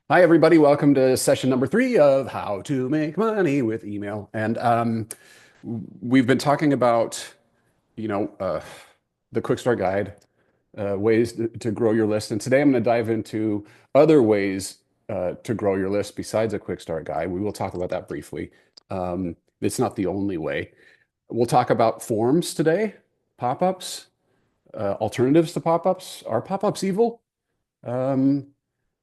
Hi, everybody. Welcome to session number 3 of How to Make Money with Email. And we've been talking about, you know, uh, the Quick Start Guide, ways to grow your list. And today I'm going to dive into other ways to grow your list besides a Quick Start Guide. We will talk about that briefly. It's not the only way. We'll talk about forms today, pop-ups, alternatives to pop-ups. Are pop-ups evil? Um,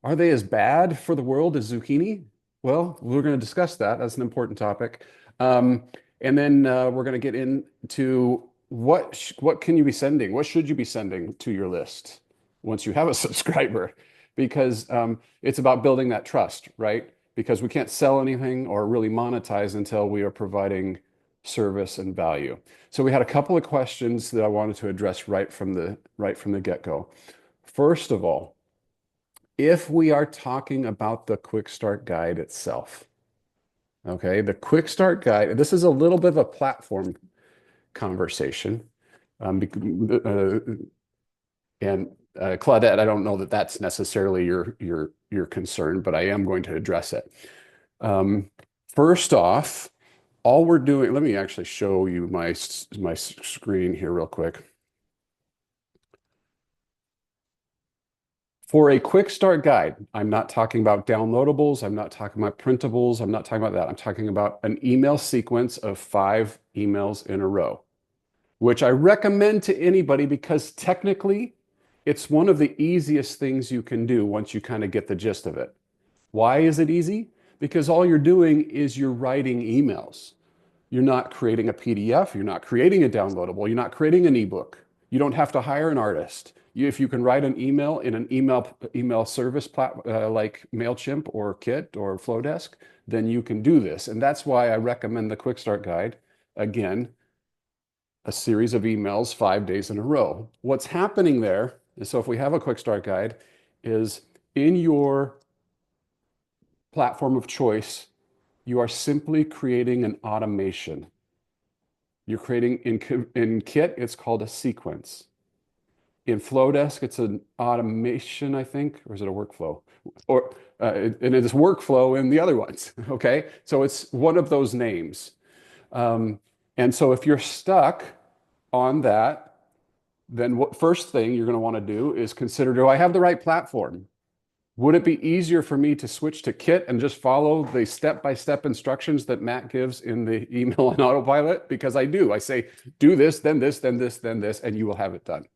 are they as bad for the world as zucchini? Well, we're going to discuss that. That's an important topic. Um, and then we're going to get into what can you be sending? What should you be sending to your list once you have a subscriber? Because it's about building that trust, right? Because we can't sell anything or really monetize until we are providing service and value. So we had a couple of questions that I wanted to address right from the get-go. First of all, if we are talking about the Quick Start Guide itself, okay, the Quick Start Guide, this is a little bit of a platform conversation. Uh, and Claudette, I don't know that that's necessarily your concern, but I am going to address it. Um, First off, all we're doing, let me actually show you my screen here real quick. For a quick start guide, I'm not talking about downloadables. I'm not talking about printables. I'm not talking about that. I'm talking about an email sequence of 5 emails in a row, which I recommend to anybody because technically it's one of the easiest things you can do once you kind of get the gist of it. Why is it easy? Because all you're doing is you're writing emails. You're not creating a PDF. You're not creating a downloadable. You're not creating an ebook. You don't have to hire an artist. If you can write an email in an email service like MailChimp or Kit or Flowdesk, then you can do this. And that's why I recommend the Quick Start Guide. Again, a series of emails 5 days in a row. What's happening there is, so if we have a Quick Start Guide, is in your platform of choice, you are simply creating an automation. You're creating in Kit, it's called a sequence. In Flowdesk, it's an automation, I think, or is it a workflow? Or and it is workflow in the other ones. Okay, so it's one of those names. Um, and so if you're stuck on that, then what first thing you're going to want to do is consider, do I have the right platform? Would it be easier for me to switch to Kit and just follow the step-by-step instructions that Matt gives in the email on autopilot? Because I do. I say, do this, then this, then this, then this, and you will have it done.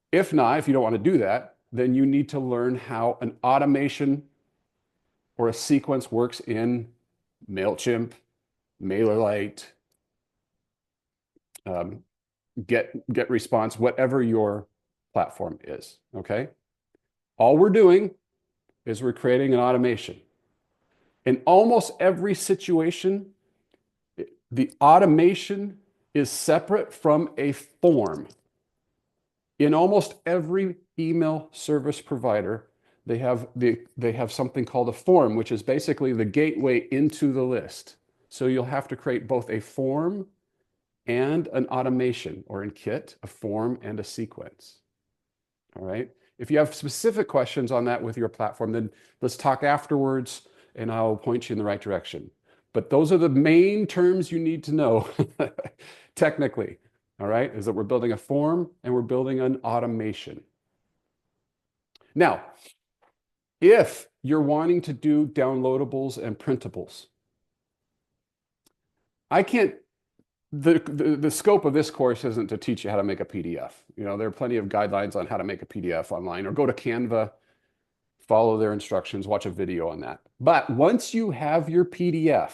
If not, if you don't want to do that, then you need to learn how an automation or a sequence works in MailChimp, MailerLite, um, GetResponse, whatever your platform is. Okay. All we're doing is we're creating an automation. In almost every situation, the automation is separate from a form. In almost every email service provider, they have something called a form, which is basically the gateway into the list. So you'll have to create both a form and an automation, or in Kit, a form and a sequence. All right. If you have specific questions on that with your platform, then let's talk afterwards and I'll point you in the right direction. But those are the main terms you need to know technically. All right. Is that we're building a form and we're building an automation. Now, if you're wanting to do downloadables and printables, I can't, the scope of this course isn't to teach you how to make a PDF. There are plenty of guidelines on how to make a PDF online, or go to Canva, follow their instructions, watch a video on that. But once you have your PDF,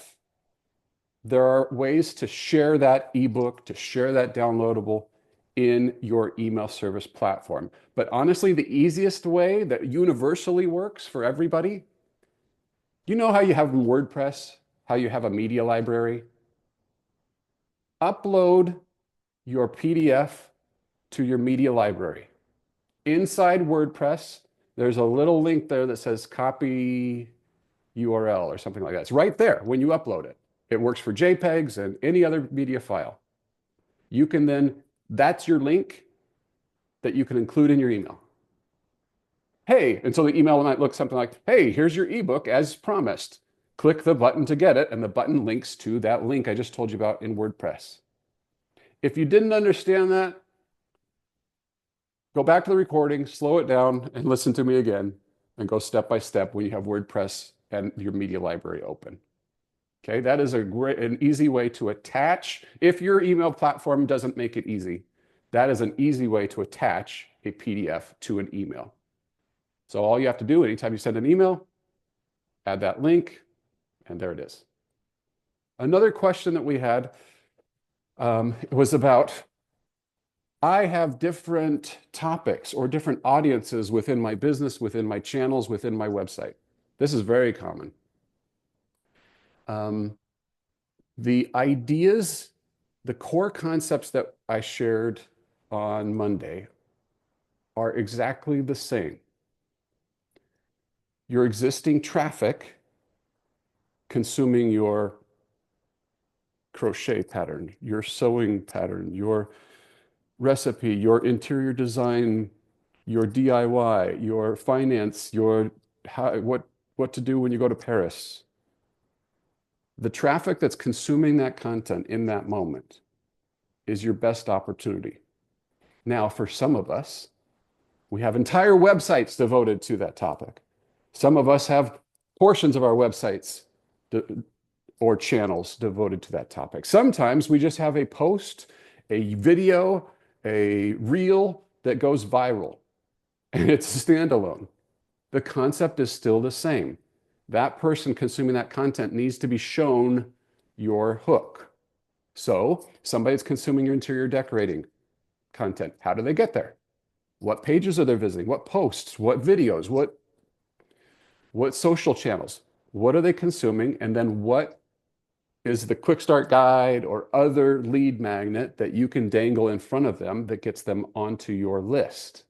there are ways to share that ebook, to share that downloadable in your email service platform. But honestly, the easiest way that universally works for everybody, you know how you have in WordPress, how you have a media library? Upload your PDF to your media library. Inside WordPress, there's a little link there that says copy URL or something like that. It's right there when you upload it. It works for JPEGs and any other media file. You can then, that's your link that you can include in your email. Hey, and so the email might look something like, hey, here's your ebook as promised. Click the button to get it, and the button links to that link I just told you about in WordPress. If you didn't understand that, go back to the recording, slow it down, and listen to me again, and go step by step when you have WordPress and your media library open. Okay, that is an easy way to attach. If your email platform doesn't make it easy, that is an easy way to attach a PDF to an email. So all you have to do anytime you send an email, add that link, and there it is. Another question that we had was about, I have different topics or different audiences within my business, within my channels, within my website. This is very common. The ideas, the core concepts that I shared on Monday are exactly the same. Your existing traffic consuming your crochet pattern, your sewing pattern, your recipe, your interior design, your DIY, your finance, your what to do when you go to Paris. The traffic that's consuming that content in that moment is your best opportunity. Now, for some of us, we have entire websites devoted to that topic. Some of us have portions of our websites or channels devoted to that topic. Sometimes we just have a post, a video, a reel that goes viral, and it's standalone. The concept is still the same. That person consuming that content needs to be shown your hook. So somebody's consuming your interior decorating content. How do they get there? What pages are they visiting? What posts? What videos? What social channels? What are they consuming? And then what is the quick start guide or other lead magnet that you can dangle in front of them that gets them onto your list?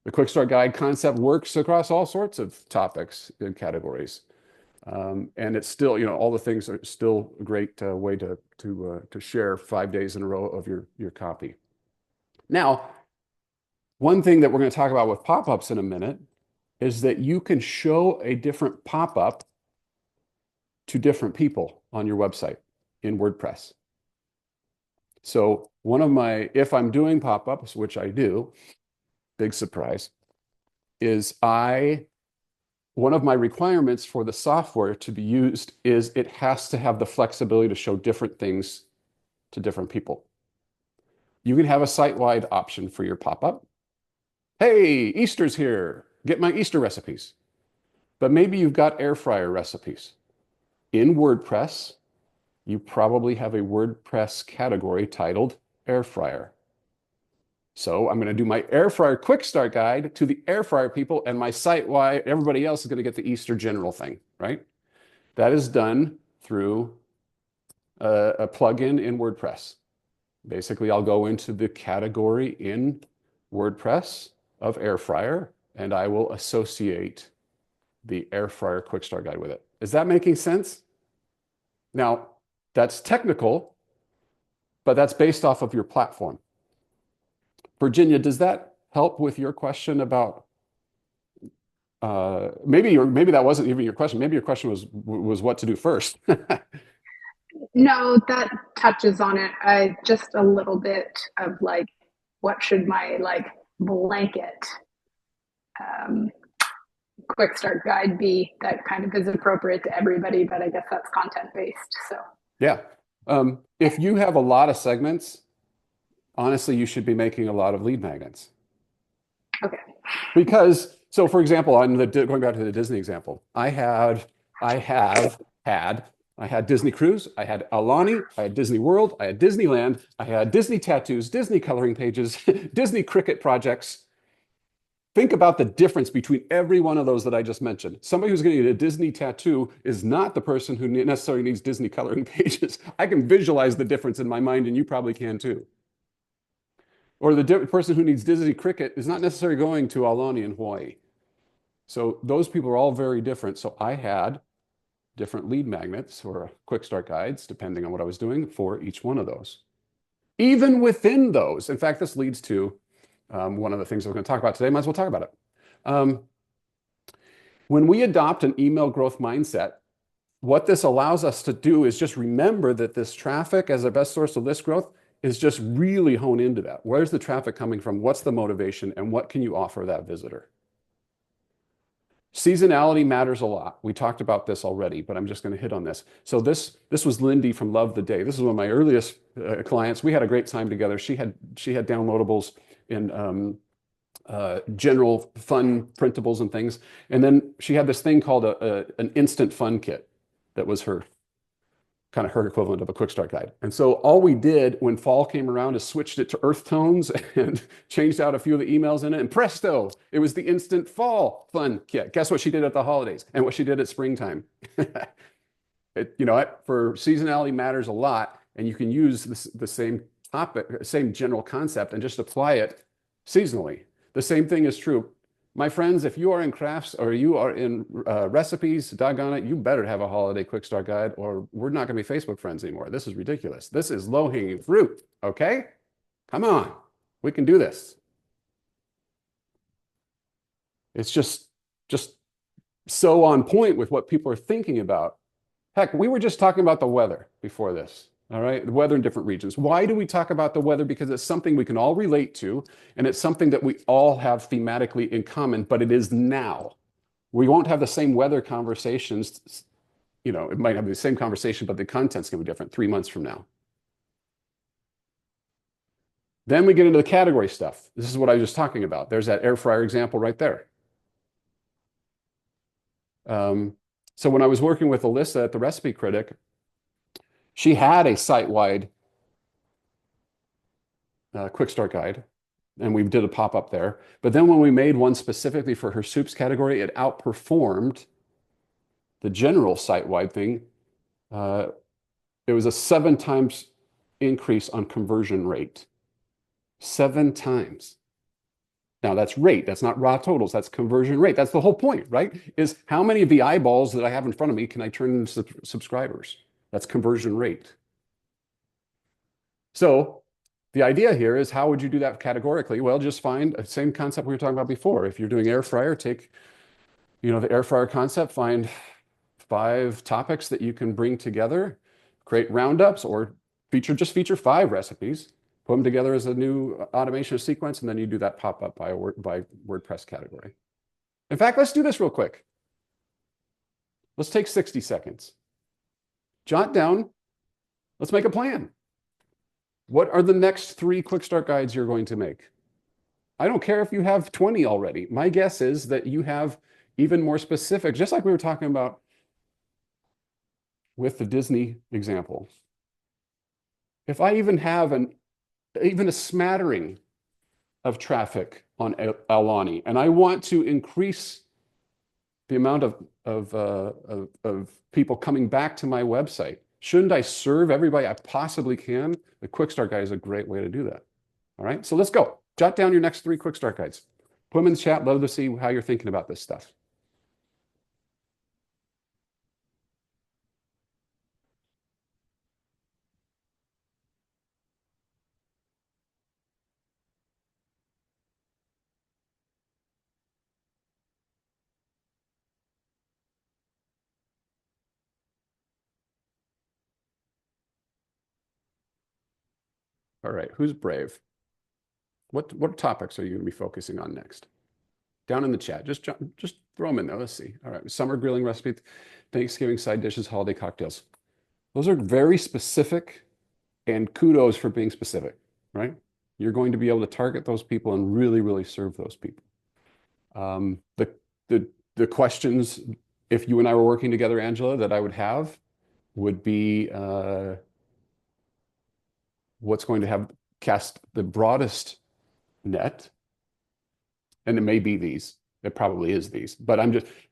The quick start guide concept works across all sorts of topics and categories. And it's still, all the things are still a great way to share 5 days in a row of your copy. Now, one thing that we're going to talk about with pop-ups in a minute is that you can show a different pop-up to different people on your website in WordPress. So if I'm doing pop-ups, which I do, big surprise, is one of my requirements for the software to be used is it has to have the flexibility to show different things to different people. You can have a site-wide option for your pop-up. Hey, Easter's here. Get my Easter recipes. But maybe you've got air fryer recipes. In WordPress, you probably have a WordPress category titled air fryer. So I'm going to do my air fryer quick start guide to the air fryer people, and my site-wide, everybody else is going to get the Easter general thing, right? That is done through a plugin in WordPress. Basically, I'll go into the category in WordPress of air fryer, and I will associate the air fryer quick start guide with it. Is that making sense? Now, that's technical, but that's based off of your platform. Virginia, does that help with your question about maybe that wasn't even your question. Maybe your question was what to do first. No, that touches on it. I just a little bit of like, what should my like blanket um, quick start guide be that kind of is appropriate to everybody, but I guess that's content based. So Yeah. If you have a lot of segments, honestly, you should be making a lot of lead magnets. okay. Because, so for example, going back to the Disney example, I have I had Disney Cruise, I had Aulani, I had Disney World, I had Disneyland, I had Disney tattoos, Disney coloring pages, Disney Cricut projects. Think about the difference between every one of those that I just mentioned. Somebody who's going to get a Disney tattoo is not the person who necessarily needs Disney coloring pages. I can visualize the difference in my mind, and you probably can too. Or the person who needs Disney Cricut is not necessarily going to Aulani in Hawaii. So those people are all very different. So I had different lead magnets or quick start guides, depending on what I was doing for each one of those. Even within those, in fact, this leads to one of the things we're going to talk about today. Might as well talk about it. When we adopt an email growth mindset, what this allows us to do is just remember that this traffic as a best source of list growth is just really hone into that. Where's the traffic coming from? What's the motivation? And what can you offer that visitor? Seasonality matters a lot. We talked about this already, but I'm just going to hit on this. So this was Lindy from Love the Day. This is one of my earliest clients. We had a great time together. She had downloadables in general fun printables and things. And then she had this thing called an instant fun kit that was her equivalent of a quick start guide. And so all we did when fall came around is switched it to earth tones and changed out a few of the emails in it, and presto, it was the instant fall fun kit. Guess what she did at the holidays and what she did at springtime? You know what? For seasonality matters a lot, and you can use the same topic, same general concept, and just apply it seasonally. The same thing is true. My friends, if you are in crafts or you are in recipes, doggone it, you better have a holiday quick start guide or we're not going to be Facebook friends anymore. This is ridiculous. This is low-hanging fruit, okay? Come on, we can do this. It's just so on point with what people are thinking about. Heck, we were just talking about the weather before this. All right, the weather in different regions. Why do we talk about the weather? Because it's something we can all relate to, and it's something that we all have thematically in common, but it is now. We won't have the same weather conversations. You know, it might have the same conversation, but the content's going to be different 3 months from now. Then we get into the category stuff. This is what I was just talking about. There's that air fryer example right there. So when I was working with Alyssa at the Recipe Critic, she had a site-wide quick start guide, and we did a pop-up there. But then when we made one specifically for her soups category, it outperformed the general site-wide thing. It was a 7 times increase on conversion rate. 7 times. Now that's rate, that's not raw totals, that's conversion rate. That's the whole point, right? Is how many of the eyeballs that I have in front of me can I turn into subscribers? That's conversion rate. So the idea here is, how would you do that categorically? Well, just find the same concept we were talking about before. If you're doing air fryer, take, you know, the air fryer concept, find 5 topics that you can bring together, create roundups, or feature 5 recipes, put them together as a new automation sequence, and then you do that pop-up by WordPress category. In fact, let's do this real quick. Let's take 60 seconds. Jot down, let's make a plan. What are the next 3 quick start guides you're going to make? I don't care if you have 20 already. My guess is that you have even more specific, just like we were talking about with the Disney example. If I even have even a smattering of traffic on Aulani, and I want to increase the amount of people coming back to my website, shouldn't I serve everybody I possibly can? The Quick Start Guide is a great way to do that. All right, so let's go. Jot down your next 3 Quick Start Guides. Put them in the chat. Love to see how you're thinking about this stuff. All right, who's brave? What topics are you going to be focusing on next? Down in the chat, just throw them in there. Let's see. All right, summer grilling recipe, Thanksgiving side dishes, holiday cocktails. Those are very specific, and kudos for being specific, right? You're going to be able to target those people and really, really serve those people. The questions, if you and I were working together, Angela, that I would have would be, what's going to have cast the broadest net? And it may be these. It probably is these. But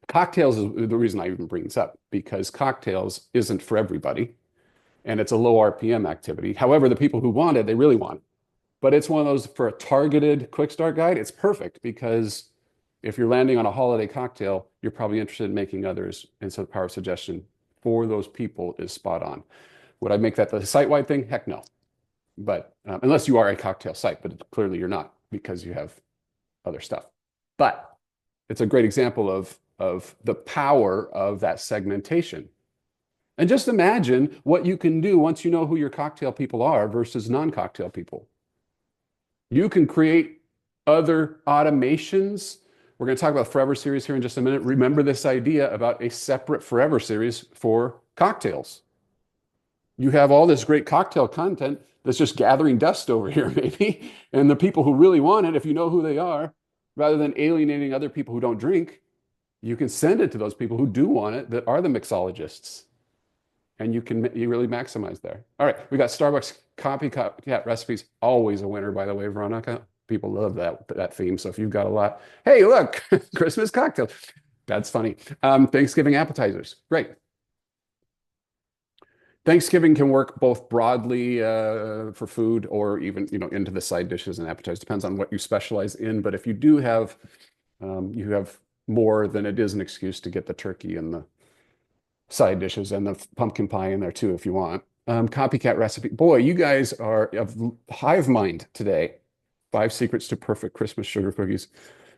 cocktails is the reason I even bring this up, because cocktails isn't for everybody, and it's a low RPM activity. However, the people who want it, they really want it. But it's one of those, for a targeted quick start guide, it's perfect, because if you're landing on a holiday cocktail, you're probably interested in making others. And so the power of suggestion for those people is spot on. Would I make that the site-wide thing? Heck no. But unless you are a cocktail site, but clearly you're not. because you have other stuff. But it's a great example of the power of that segmentation. And just imagine what you can do once you know who your cocktail people are versus non-cocktail people. You can create other automations. We're going to talk about Forever series here in just a minute. Remember this idea about a separate Forever series for cocktails. You have all this great cocktail content that's just gathering dust over here, maybe. And the people who really want it, if you know who they are, rather than alienating other people who don't drink, you can send it to those people who do want it, that are the mixologists. And you really maximize there. All right, we got Starbucks copycat recipes, always a winner, by the way, Veronica. People love that theme. So if you've got a lot, hey, look, Christmas cocktail. That's funny. Thanksgiving appetizers, great. Thanksgiving can work both broadly for food or even into the side dishes and appetizers. Depends on what you specialize in. But if you do have you have more, then it is an excuse to get the turkey and the side dishes and the pumpkin pie in there too if you want. Copycat recipe. Boy, you guys are of hive mind today. 5 secrets to perfect Christmas sugar cookies.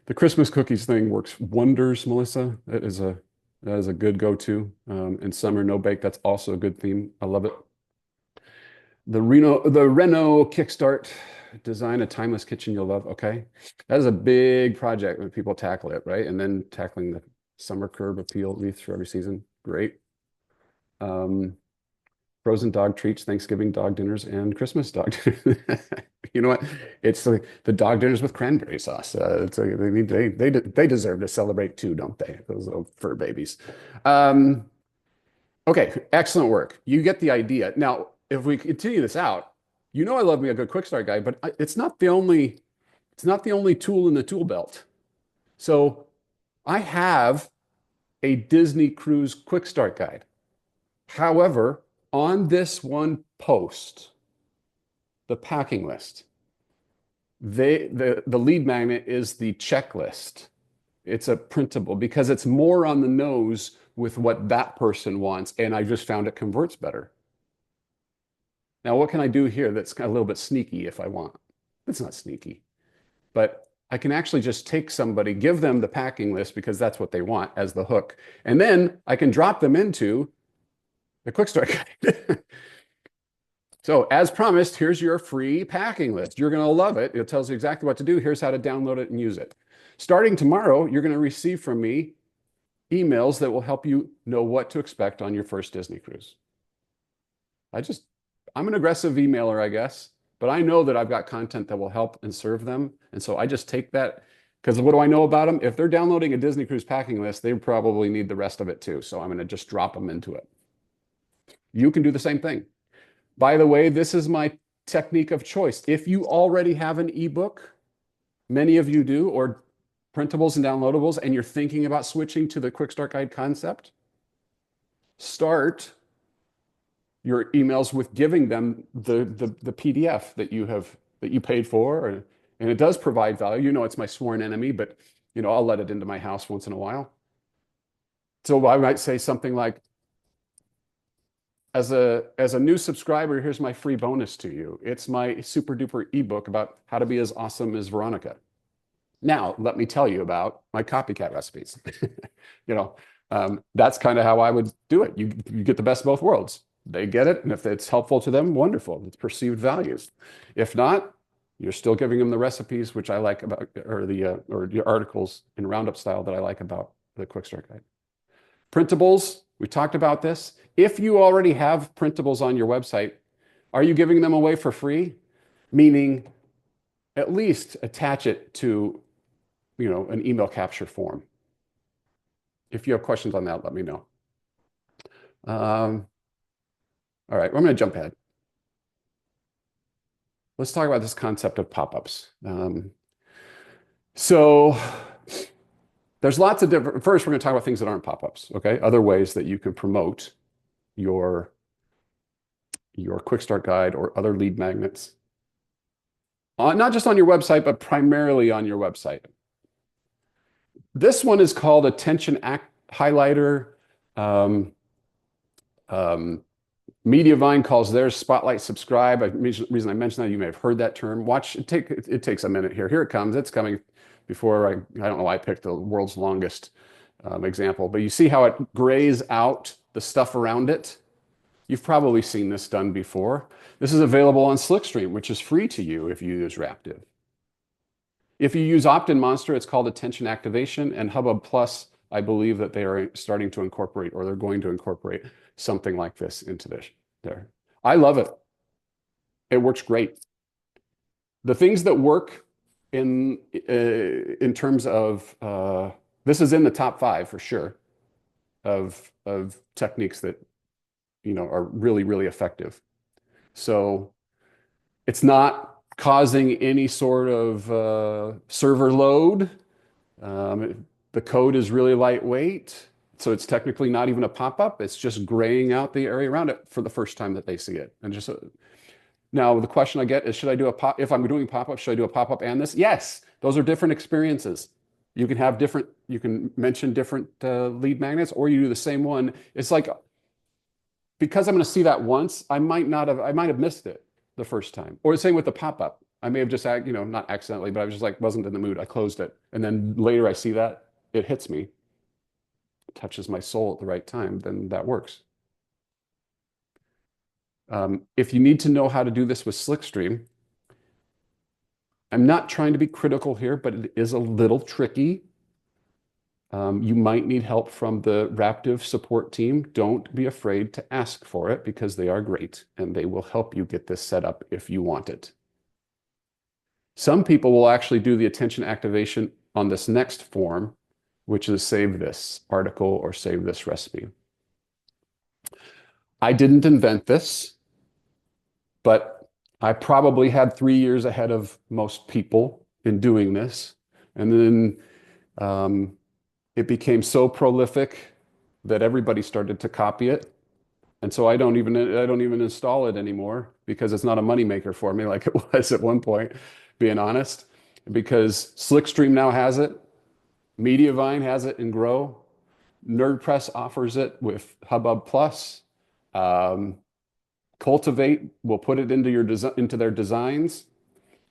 The Christmas cookies thing works wonders, Melissa. That is a good go-to. And summer no bake, that's also a good theme. I love it. The Reno Kickstart, design a timeless kitchen you'll love. Okay. That is a big project when people tackle it, right? And then tackling the summer curb appeal wreaths for every season. Great. Frozen dog treats, Thanksgiving dog dinners, and Christmas dog dinners. You know what? It's like the dog dinners with cranberry sauce. They deserve to celebrate too, don't they? Those little fur babies. Okay, excellent work. You get the idea. Now, if we continue this out, I love me a good quick start guide, but it's not the only tool in the tool belt. So I have a Disney Cruise quick start guide. However, on this one post, the packing list, the lead magnet is the checklist. It's a printable because it's more on the nose with what that person wants, and I just found it converts better. Now, what can I do here that's a little bit sneaky if I want? It's not sneaky, but I can actually just take somebody, give them the packing list because that's what they want as the hook, and then I can drop them into the quick start guide. So as promised, here's your free packing list. You're going to love it. It tells you exactly what to do. Here's how to download it and use it. Starting tomorrow, you're going to receive from me emails that will help you know what to expect on your first Disney cruise. I'm an aggressive emailer, I guess, but I know that I've got content that will help and serve them. And so I just take that because what do I know about them? If they're downloading a Disney cruise packing list, they probably need the rest of it too. So I'm going to just drop them into it. You can do the same thing. By the way, this is my technique of choice. If you already have an ebook, many of you do, or printables and downloadables, and you're thinking about switching to the Quick Start Guide concept, start your emails with giving them the PDF that you paid for, and it does provide value. It's my sworn enemy, but I'll let it into my house once in a while. So I might say something like, as a new subscriber, here's my free bonus to you. It's my super duper ebook about how to be as awesome as Veronica. Now, let me tell you about my copycat recipes. That's kind of how I would do it. You get the best of both worlds. They get it, and if it's helpful to them, wonderful. It's perceived values. If not, you're still giving them the recipes, which I like about, or the articles in Roundup style that I like about the Quick Start Guide. Printables, we talked about this. If you already have printables on your website, are you giving them away for free? Meaning, at least attach it to, an email capture form. If you have questions on that, let me know. All right, I'm going to jump ahead. Let's talk about this concept of pop-ups. So there's lots of different, first we're going to talk about things that aren't pop-ups, okay? Other ways that you can promote your Quick Start Guide or other lead magnets. Not just on your website, but primarily on your website. This one is called Attention Highlighter. Mediavine calls theirs Spotlight Subscribe. Reason I mentioned that, you may have heard that term. Watch, it takes a minute here. Here it comes. It's coming before I don't know why I picked the world's longest example, but you see how it grays out the stuff around it? You've probably seen this done before. This is available on Slickstream, which is free to you if you use Raptive. If you use OptinMonster, it's called Attention Activation, and Hubbub Plus, I believe that they are starting to incorporate, or they're going to incorporate something like this into this there. I love it. It works great. The things that work in terms of this is in the top 5 for sure of techniques that are really, really effective. So it's not causing any sort of server load. The code is really lightweight, so it's technically not even a pop-up. It's just graying out the area around it for the first time that they see it. And just now the question I get is, should I do a pop? If I'm doing pop-up, should I do a pop-up and this? Yes, those are different experiences. You can have different. You can mention different lead magnets, or you do the same one. It's like, because I'm going to see that once, I might have missed it the first time. Or the same with the pop-up. I may have just, not accidentally, but I was just like, wasn't in the mood. I closed it. And then later I see that, it hits me, touches my soul at the right time, then that works. If you need to know how to do this with Slickstream, I'm not trying to be critical here, but it is a little tricky. You might need help from the Raptive support team. Don't be afraid to ask for it, because they are great and they will help you get this set up if you want it. Some people will actually do the attention activation on this next form, which is save this article or save this recipe. I didn't invent this, but I probably had 3 years ahead of most people in doing this. And then it became so prolific that everybody started to copy it. And so I don't even install it anymore, because it's not a moneymaker for me like it was at one point, being honest. Because Slickstream now has it, Mediavine has it in Grow, NerdPress offers it with Hubbub Plus. Cultivate will put it into their designs.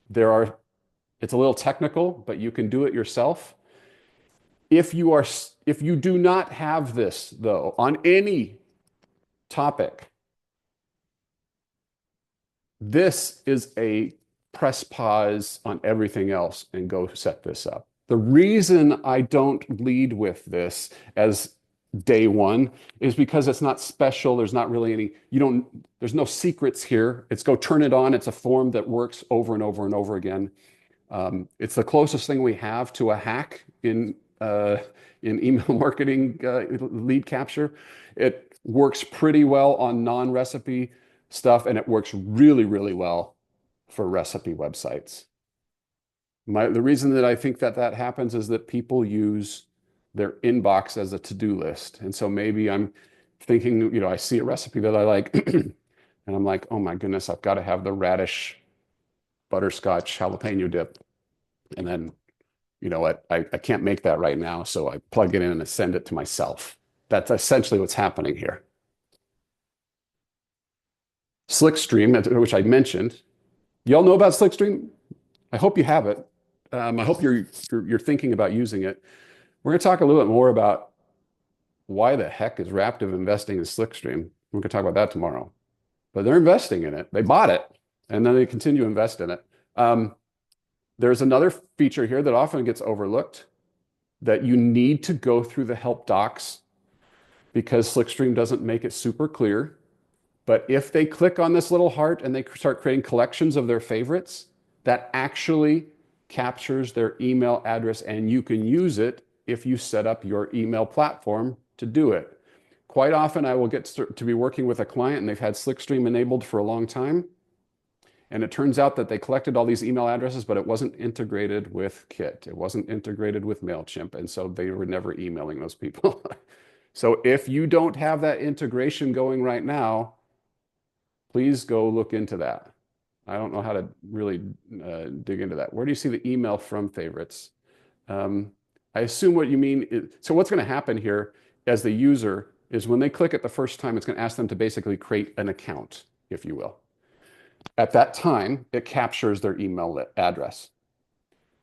It's a little technical, but you can do it yourself. If you do not have this, though, on any topic, this is a press pause on everything else and go set this up. The reason I don't lead with this as day one is because it's not special. There's not really any, there's no secrets here. It's go turn it on. It's a form that works over and over and over again. It's the closest thing we have to a hack in email marketing lead capture. It works pretty well on non-recipe stuff, and it works really, really well for recipe websites. The reason that I think that happens is that people use their inbox as a to-do list. And so maybe I'm thinking, I see a recipe that I like, and I'm like, oh my goodness, I've got to have the radish butterscotch jalapeno dip. And then, you know what, I can't make that right now, so I plug it in and I send it to myself. That's essentially what's happening here. Slickstream, which I mentioned. Y'all know about Slickstream? I hope you have it. I hope you're thinking about using it. We're going to talk a little bit more about why the heck is Raptive investing in Slickstream. We're going to talk about that tomorrow. But they're investing in it. They bought it, and then they continue to invest in it. There's another feature here that often gets overlooked, that you need to go through the help docs because Slickstream doesn't make it super clear. But if they click on this little heart and they start creating collections of their favorites, that actually captures their email address, and you can use it if you set up your email platform to do it. Quite often I will get to be working with a client and they've had Slickstream enabled for a long time. And it turns out that they collected all these email addresses, but it wasn't integrated with Kit. It wasn't integrated with MailChimp. And so they were never emailing those people. So if you don't have that integration going right now, please go look into that. I don't know how to really dig into that. Where do you see the email from favorites? I assume what you mean is, so what's going to happen here as the user, is when they click it the first time, it's going to ask them to basically create an account, if you will. At that time, it captures their email address.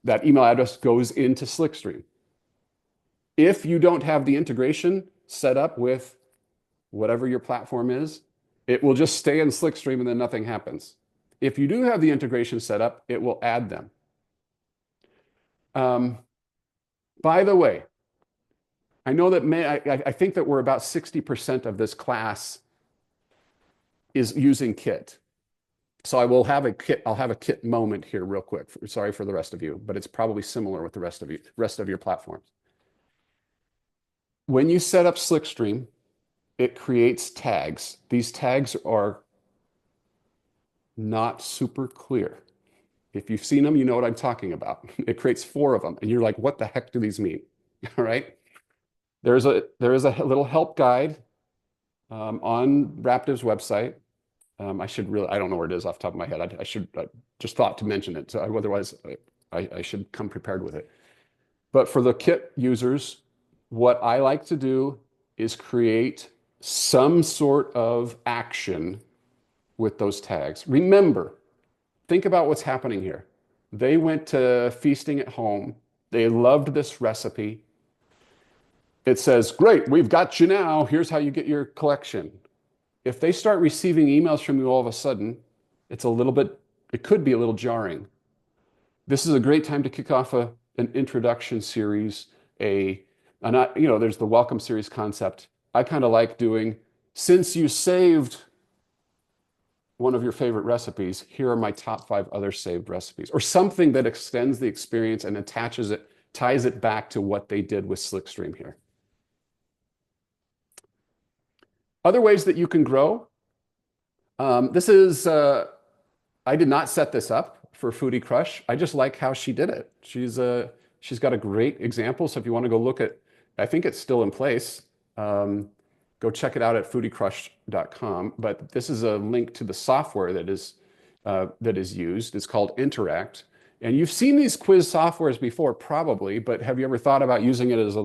That email address goes into Slickstream. If you don't have the integration set up with whatever your platform is, it will just stay in Slickstream and then nothing happens. If you do have the integration set up, it will add them. By the way, I know that I think that we're about 60% of this class is using Kit. So I will have a Kit, I'll have a Kit moment here real quick. Sorry for the rest of you, but it's probably similar with the rest of your platforms. When you set up Slickstream, it creates tags. These tags are not super clear. If you've seen them, you know what I'm talking about. It creates 4 of them, and you're like, what the heck do these mean? All right. There is a little help guide on Raptive's website. I don't know where it is off the top of my head. I just thought to mention it. So otherwise, I should come prepared with it. But for the Kit users, what I like to do is create some sort of action with those tags. Remember, think about what's happening here. They went to Feasting at Home. They loved this recipe. It says, great, we've got you now. Here's how you get your collection. If they start receiving emails from you all of a sudden, it could be a little jarring. This is a great time to kick off an introduction series, there's the welcome series concept. I kind of like doing, since you saved one of your favorite recipes, here are my top 5 other saved recipes, or something that extends the experience and ties it back to what they did with Slickstream here. Other ways that you can grow. I did not set this up for Foodie Crush. I just like how she did it. She's got a great example. So if you want to go look at, I think it's still in place. Go check it out at foodiecrush.com. But this is a link to the software that is used. It's called Interact. And you've seen these quiz softwares before, probably, but have you ever thought about using it as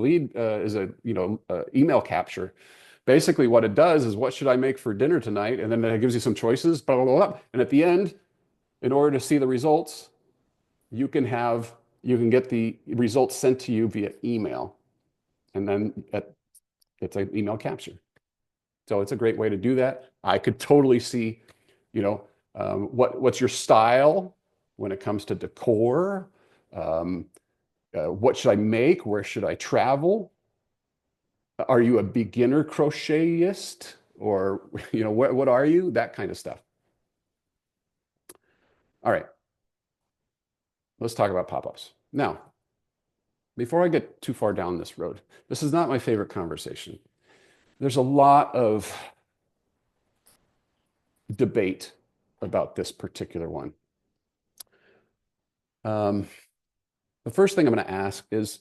email capture? Basically, what it does is, what should I make for dinner tonight? And then it gives you some choices, blah, blah, blah. And at the end, in order to see the results, you can get the results sent to you via email. And then it's an email capture. So it's a great way to do that. I could totally see, what's your style when it comes to decor? What should I make? Where should I travel? Are you a beginner crochetist, or what are you? That kind of stuff. All right, let's talk about pop-ups. Now, before I get too far down this road, this is not my favorite conversation. There's a lot of debate about this particular one. The first thing I'm going to ask is,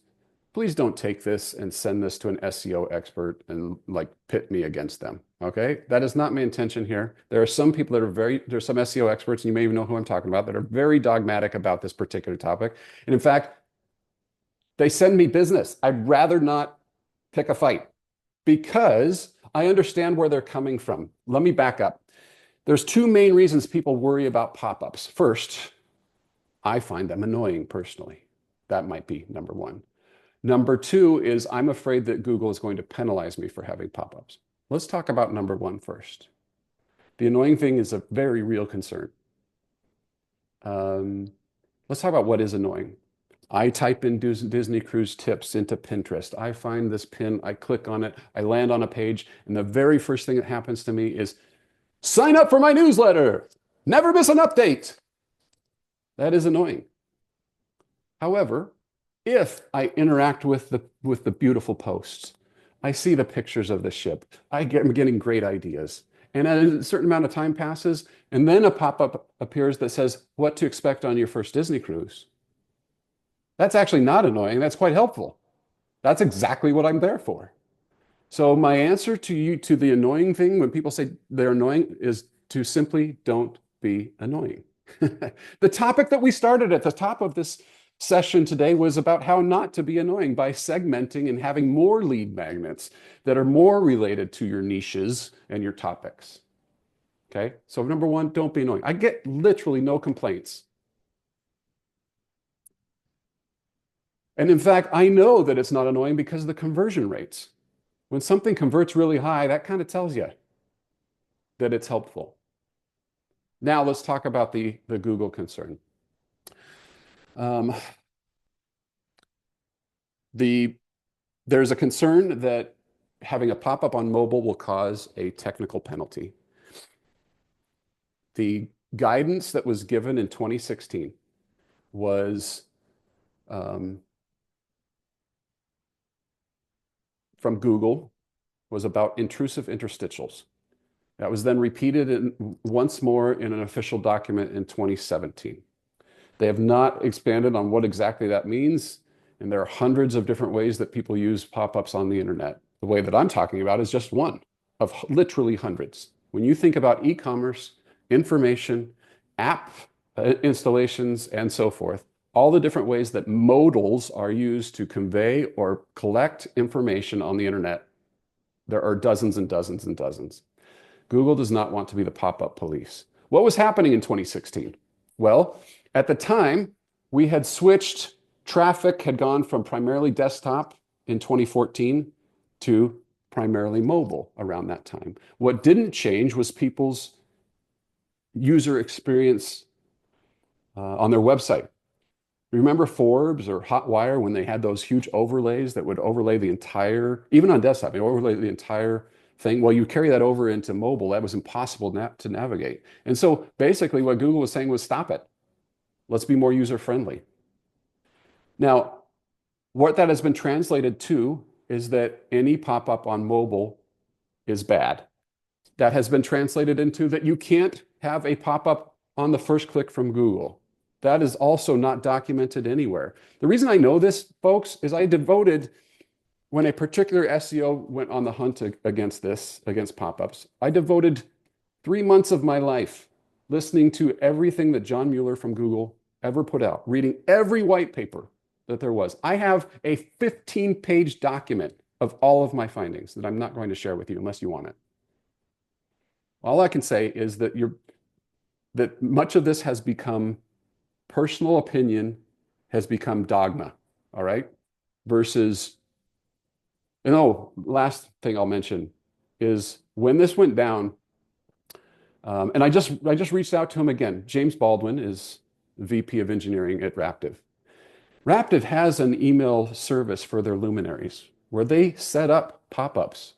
please don't take this and send this to an SEO expert and pit me against them. Okay, that is not my intention here. There are some people that there's some SEO experts, and you may even know who I'm talking about, that are very dogmatic about this particular topic. And in fact, they send me business. I'd rather not pick a fight because I understand where they're coming from. Let me back up. There's 2 main reasons people worry about pop-ups. First, I find them annoying personally. That might be number 1. Number 2 is, I'm afraid that Google is going to penalize me for having pop-ups. Let's talk about number 1 first. The annoying thing is a very real concern. Let's talk about what is annoying. I type in Disney Cruise tips into Pinterest. I find this pin, I click on it, I land on a page, and the very first thing that happens to me is, sign up for my newsletter. Never miss an update. That is annoying. However, if I interact with the beautiful posts, I see the pictures of the ship, I'm getting great ideas. And a certain amount of time passes, and then a pop-up appears that says, what to expect on your first Disney cruise. That's actually not annoying. That's quite helpful. That's exactly what I'm there for. So my answer to the annoying thing when people say they're annoying is to simply don't be annoying. The topic that we started at the top of this session today was about how not to be annoying by segmenting and having more lead magnets that are more related to your niches and your topics. Okay, so number one, don't be annoying. I get literally no complaints. And in fact, I know that it's not annoying because of the conversion rates. When something converts really high, that kind of tells you that it's helpful. Now let's talk about the Google concern. Um, there's a concern that having a pop-up on mobile will cause a technical penalty. The guidance that was given in 2016 was from Google was about intrusive interstitials. That was then repeated once more in an official document in 2017. They have not expanded on what exactly that means, and there are hundreds of different ways that people use pop-ups on the internet. The way that I'm talking about is just one of literally hundreds. When you think about e-commerce, information, app installations, and so forth, all the different ways that modals are used to convey or collect information on the internet, there are dozens and dozens and dozens. Google does not want to be the pop-up police. What was happening in 2016? Well, at the time, we had switched, traffic had gone from primarily desktop in 2014 to primarily mobile around that time. What didn't change was people's user experience on their website. Remember Forbes or Hotwire when they had those huge overlays that would overlay the entire, even on desktop, they overlay the entire thing? Well, you carry that over into mobile, that was impossible to navigate. And so basically what Google was saying was stop it. Let's be more user-friendly. Now, what that has been translated to is that any pop-up on mobile is bad. That has been translated into that you can't have a pop-up on the first click from Google. That is also not documented anywhere. The reason I know this, folks, is I devoted, when a particular SEO went on the hunt against this, against pop-ups, I devoted 3 months of my life listening to everything that John Mueller from Google ever put out, reading every white paper that there was. I have a 15-page document of all of my findings that I'm not going to share with you unless you want it. All I can say is that that much of this has become personal opinion, has become dogma, all right? Versus, last thing I'll mention is when this went down, and I just reached out to him again. James Baldwin is VP of Engineering at Raptive. Raptive has an email service for their luminaries where they set up pop-ups.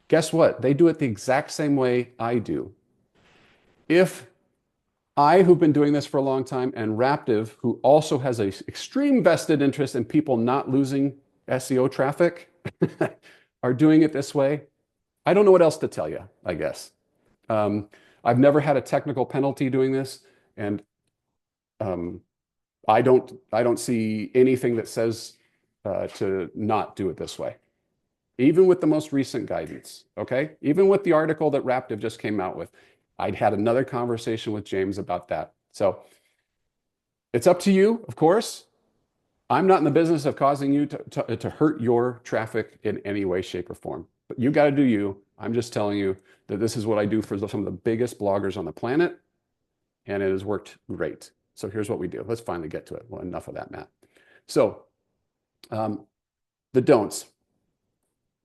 Guess what? They do it the exact same way I do. If I, who've been doing this for a long time, and Raptive, who also has an extreme vested interest in people not losing SEO traffic, are doing it this way, I don't know what else to tell you, I guess. I've never had a technical penalty doing this, and I don't see anything that says to not do it this way. Even with the most recent guidance, okay? Even with the article that Raptive just came out with, I'd had another conversation with James about that. So it's up to you, of course. I'm not in the business of causing you to hurt your traffic in any way, shape, or form. But you got to do you. I'm just telling you that this is what I do for some of the biggest bloggers on the planet, and it has worked great. So here's what we do. Let's finally get to it. Well, enough of that, Matt. So the don'ts.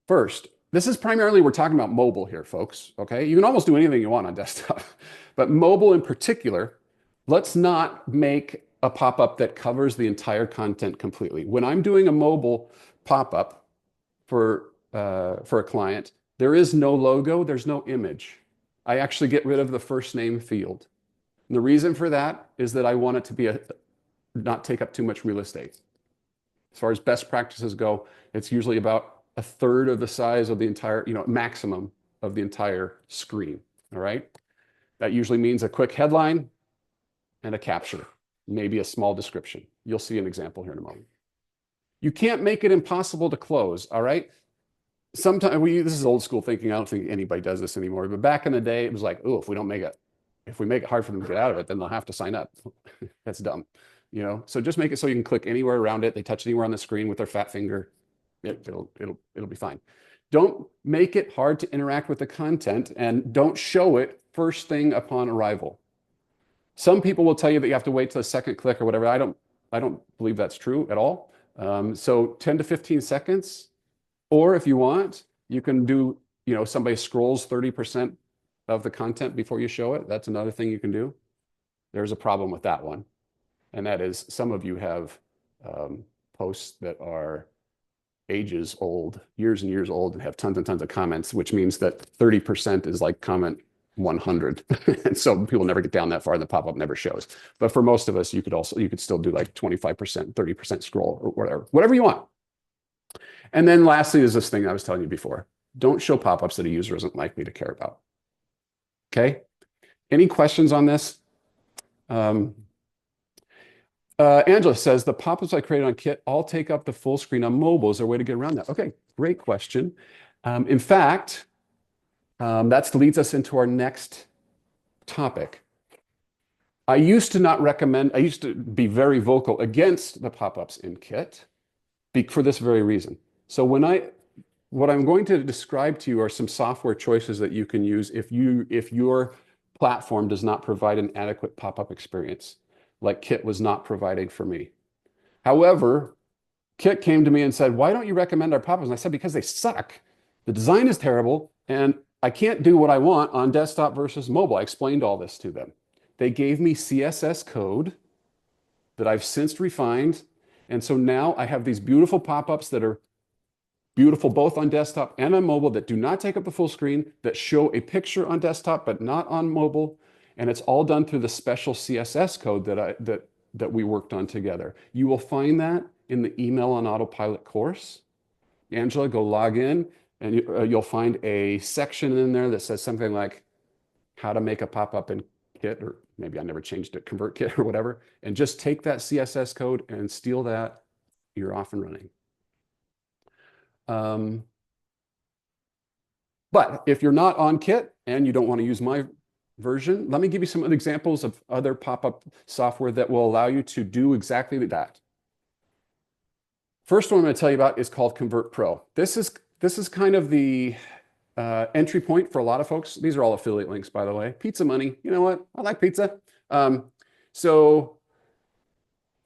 First, this is primarily, we're talking about mobile here, folks, okay? You can almost do anything you want on desktop, but mobile in particular, let's not make a pop-up that covers the entire content completely. When I'm doing a mobile pop-up for a client, there is no logo, there's no image. I actually get rid of the first name field. And the reason for that is that I want it to be not take up too much real estate. As far as best practices go, it's usually about a third of the size of the entire, maximum of the entire screen, all right? That usually means a quick headline and a capture, maybe a small description. You'll see an example here in a moment. You can't make it impossible to close, all right? Sometimes this is old school thinking. I don't think anybody does this anymore, but back in the day, it was like, oh, if we make it hard for them to get out of it, then they'll have to sign up. That's dumb. So just make it so you can click anywhere around it. They touch anywhere on the screen with their fat finger. It'll be fine. Don't make it hard to interact with the content, and don't show it first thing upon arrival. Some people will tell you that you have to wait till the second click or whatever. I don't believe that's true at all. So 10 to 15 seconds, or if you want, you can do, somebody scrolls 30% of the content before you show it. That's another thing you can do. There's a problem with that one. And that is some of you have posts that are ages old, years and years old, and have tons and tons of comments, which means that 30% is like comment 100. And so people never get down that far and the pop-up never shows. But for most of us, you could still do like 25%, 30% scroll or whatever you want. And then lastly is this thing I was telling you before. Don't show pop-ups that a user isn't likely to care about. Okay? Any questions on this? Angela says, the pop-ups I created on Kit all take up the full screen on mobile. Is there a way to get around that? Okay, great question. In fact, that leads us into our next topic. I used to be very vocal against the pop-ups in Kit for this very reason. So what I'm going to describe to you are some software choices that you can use if your platform does not provide an adequate pop-up experience, like Kit was not providing for me. However, Kit came to me and said, why don't you recommend our pop-ups? And I said, because they suck. The design is terrible, and I can't do what I want on desktop versus mobile. I explained all this to them. They gave me CSS code that I've since refined. And so now I have these beautiful pop-ups that are beautiful both on desktop and on mobile, that do not take up the full screen, that show a picture on desktop but not on mobile. And it's all done through the special CSS code that we worked on together. You will find that in the Email on Autopilot course. Angela, go log in, and you'll find a section in there that says something like how to make a pop-up in Kit, or maybe I never changed it, ConvertKit or whatever, and just take that CSS code and steal that. You're off and running. But if you're not on Kit and you don't want to use my version, let me give you some examples of other pop-up software that will allow you to do exactly that. First one I'm going to tell you about is called ConvertPro. This is kind of the entry point for a lot of folks. These are all affiliate links, by the way. Pizza money. You know what? I like pizza.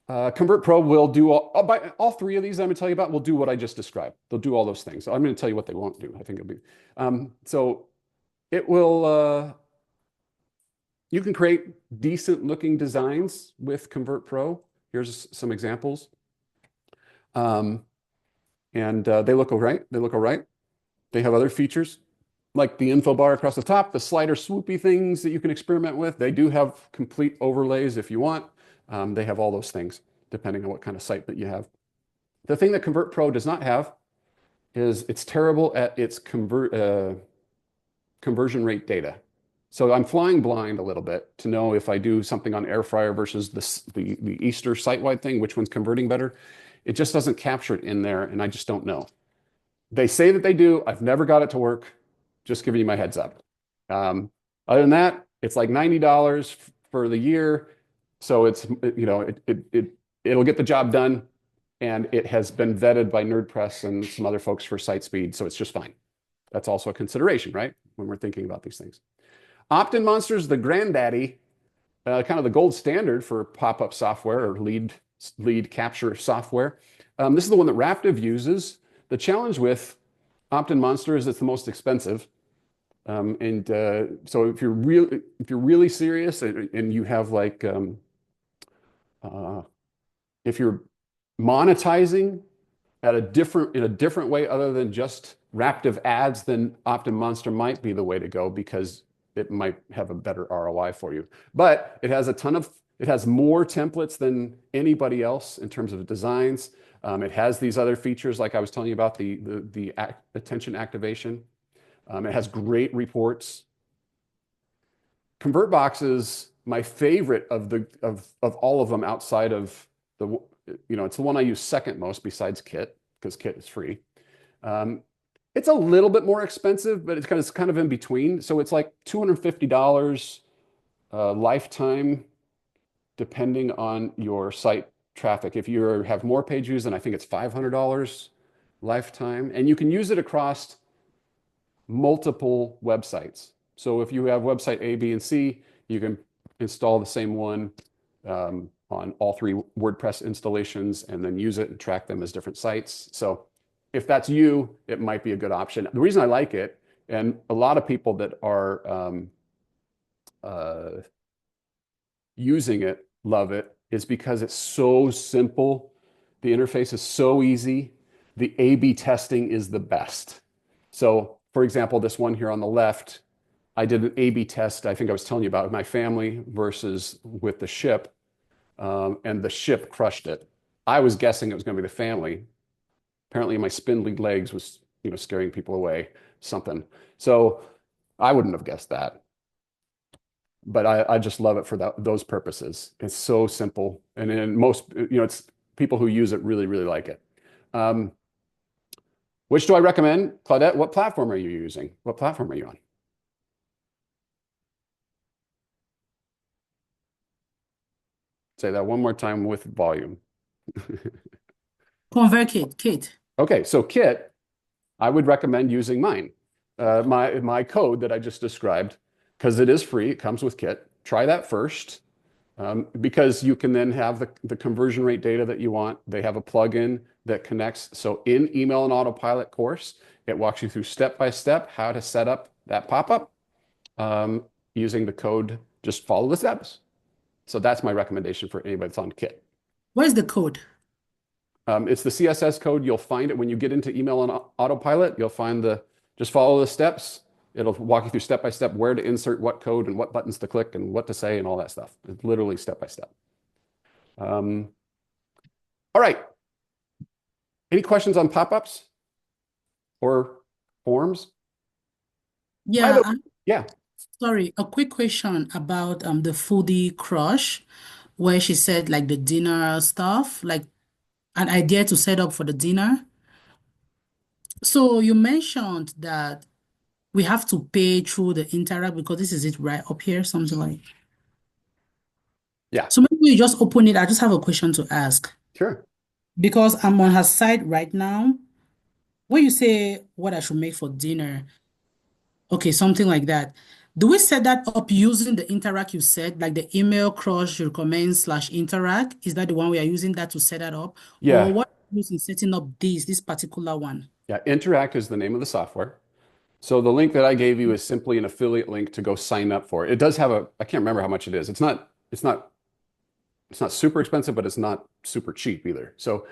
ConvertPro will do all three of these I'm going to tell you about will do what I just described. They'll do all those things. So I'm going to tell you what they won't do. I think it'll be so it will. You can create decent looking designs with ConvertPro. Here's some examples. And they look all right. They look all right. They have other features like the info bar across the top, the slider swoopy things that you can experiment with. They do have complete overlays if you want. They have all those things depending on what kind of site that you have. The thing that ConvertPro does not have is it's terrible at its conversion rate data. So I'm flying blind a little bit to know if I do something on Airfryer versus the Easter site-wide thing, which one's converting better. It just doesn't capture it in there, and I just don't know. They say that they do. I've never got it to work. Just giving you my heads up. Other than that, it's like $90 for the year. So it's, it'll get the job done, and it has been vetted by NerdPress and some other folks for site speed. So it's just fine. That's also a consideration, right? When we're thinking about these things. OptinMonster is the granddaddy, kind of the gold standard for pop-up software or lead capture software. This is the one that Raptive uses. The challenge with OptinMonster is it's the most expensive. So if you're really serious and you have like, if you're monetizing in a different way other than just Raptive ads, then OptinMonster might be the way to go because it might have a better ROI for you. But it has it has more templates than anybody else in terms of designs. It has these other features like I was telling you about, the attention activation. It has great reports. ConvertBox is my favorite of all of them outside of it's the one I use second most besides Kit, because Kit is free. It's a little bit more expensive, but it's kind of in between. So it's like $250 lifetime depending on your site traffic. If you have more page views, then I think it's $500 lifetime, and you can use it across multiple websites. So if you have website A, B, and C, you can install the same one on all three WordPress installations and then use it and track them as different sites. So if that's you, it might be a good option. The reason I like it, and a lot of people that are using it love it, is because it's so simple. The interface is so easy. The A/B testing is the best. So, for example, this one here on the left, I did an A/B test. I think I was telling you about with my family versus with the ship, and the ship crushed it. I was guessing it was going to be the family. Apparently, my spindly legs was, scaring people away, something. So I wouldn't have guessed that. But I just love it for those purposes. It's so simple, and in most, it's people who use it really, really like it. Which do I recommend? Claudette, what platform are you using? What platform are you on? Say that one more time with volume. ConvertKit, Kit. Okay, so Kit, I would recommend using mine. My code that I just described, because it is free, it comes with Kit. Try that first, because you can then have the conversion rate data that you want. They have a plugin that connects. So in Email and Autopilot course, it walks you through step by step how to set up that pop-up using the code. Just follow the steps. So that's my recommendation for anybody that's on Kit. Where's the code? It's the CSS code. You'll find it when you get into Email and Autopilot. You'll find just follow the steps. It'll walk you through step by step where to insert what code and what buttons to click and what to say and all that stuff. It's literally step by step. All right. Any questions on pop-ups or forms? Yeah. Yeah. Sorry, a quick question about the foodie crush, where she said like the dinner stuff, like an idea to set up for the dinner. So you mentioned that we have to pay through the Interact because this is it right up here, something like. Yeah. So maybe you just open it. I just have a question to ask Sure. because I'm on her site right now. When you say what I should make for dinner, okay, something like that. Do we set that up using the Interact you said, like the email crush recommend/Interact? Is that the one we are using that to set that up? Or Yeah. what are you using setting up this particular one? Yeah. Interact is the name of the software. So the link that I gave you is simply an affiliate link to go sign up for. It does have I can't remember how much it is. It's not super expensive, but it's not super cheap either. So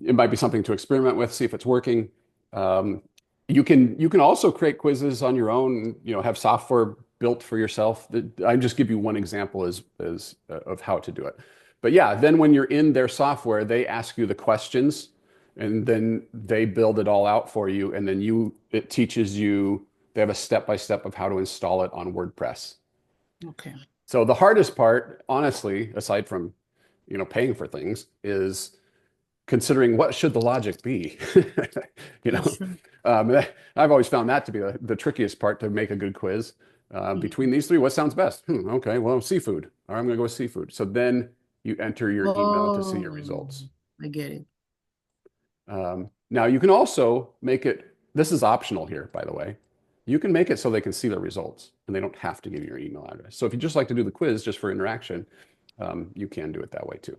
it might be something to experiment with, see if it's working. You can also create quizzes on your own, have software built for yourself. I just give you one example of how to do it. But yeah, then when you're in their software, they ask you the questions and then they build it all out for you. And then it teaches you, they have a step-by-step of how to install it on WordPress. Okay. So the hardest part, honestly, aside from, paying for things, is considering what should the logic be. I've always found that to be the trickiest part to make a good quiz. Between these three, what sounds best? Okay, well, seafood. All right, I'm going to go with seafood. So then you enter your email to see your results. I get it. Now you can also make it, this is optional here, by the way. You can make it so they can see the results and they don't have to give you your email address. So if you just like to do the quiz just for interaction, you can do it that way too.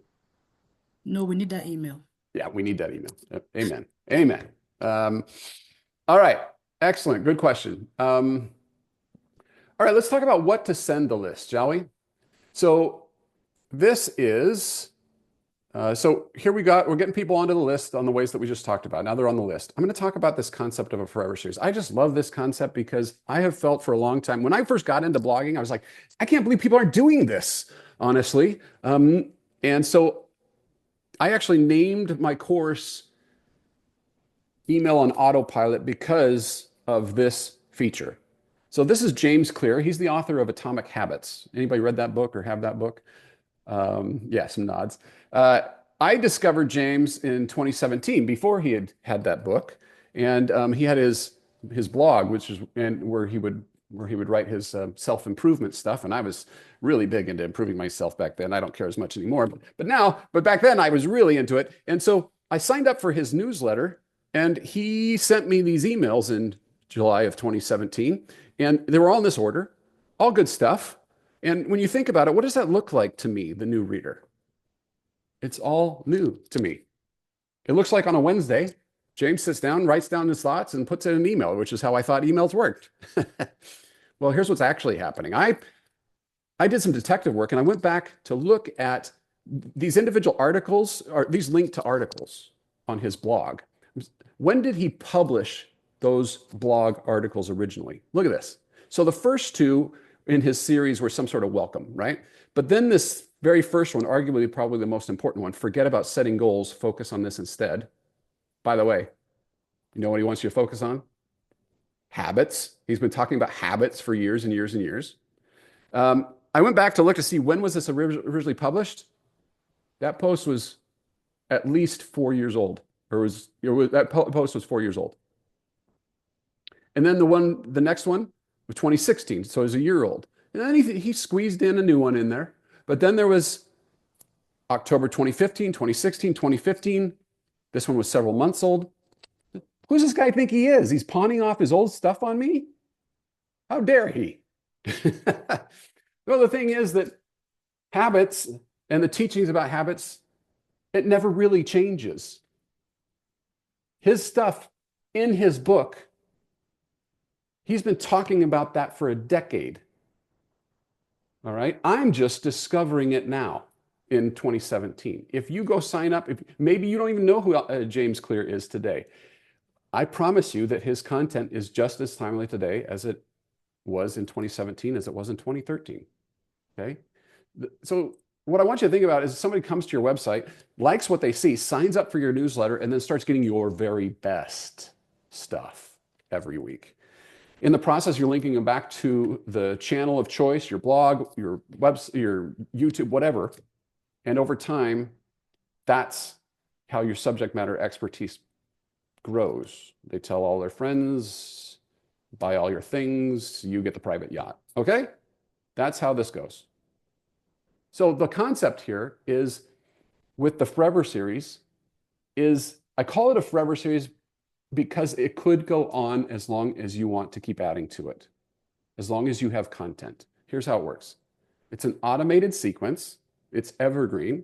No, we need that email. Yeah, we need that email. Amen. Amen. All right. Excellent. Good question. All right, let's talk about what to send the list, shall we? So this is, so here we're getting people onto the list on the ways that we just talked about. Now they're on the list. I'm going to talk about this concept of a forever series. I just love this concept because I have felt for a long time, when I first got into blogging, I was like, I can't believe people aren't doing this, honestly. And so I actually named my course Email on Autopilot because of this feature. So this is James Clear. He's the author of Atomic Habits. Anybody read that book or have that book? Yeah, some nods. I discovered James in 2017 before he had that book, and he had his blog, where he would where he would write his self-improvement stuff. And I was really big into improving myself back then. I don't care as much anymore, but back then I was really into it. And so I signed up for his newsletter, and he sent me these emails in July of 2017. And they were all in this order, all good stuff. And when you think about it, what does that look like to me, the new reader? It's all new to me. It looks like on a Wednesday, James sits down, writes down his thoughts, and puts it in an email, which is how I thought emails worked. Well, here's what's actually happening. I did some detective work, and I went back to look at these individual articles, or these linked to articles on his blog. When did he publish those blog articles originally? Look at this. So the first two in his series were some sort of welcome, right? But then this very first one, arguably probably the most important one, forget about setting goals, focus on this instead. By the way, you know what he wants you to focus on? Habits. He's been talking about habits for years and years and years. I went back to look to see when was this originally published. That post was at least 4 years old, that post was 4 years old. And then the next one was 2016, so it was a year old. And then he squeezed in a new one in there. But then there was October 2015, 2016, 2015. This one was several months old. Who's this guy think he is? He's pawning off his old stuff on me? How dare he? Well, the thing is that habits and the teachings about habits, it never really changes. His stuff in his book, he's been talking about that for a decade. All right. I'm just discovering it now in 2017. If you go sign up, maybe you don't even know who James Clear is today. I promise you that his content is just as timely today as it was in 2017, as it was in 2013. Okay. So what I want you to think about is somebody comes to your website, likes what they see, signs up for your newsletter, and then starts getting your very best stuff every week. In the process, you're linking them back to the channel of choice, your blog, your website, your YouTube, whatever. And over time, that's how your subject matter expertise grows. They tell all their friends, buy all your things, you get the private yacht. Okay? That's how this goes. So the concept here is with the Forever series is, I call it a Forever series because it could go on as long as you want to keep adding to it, as long as you have content. Here's how it works. It's an automated sequence. It's evergreen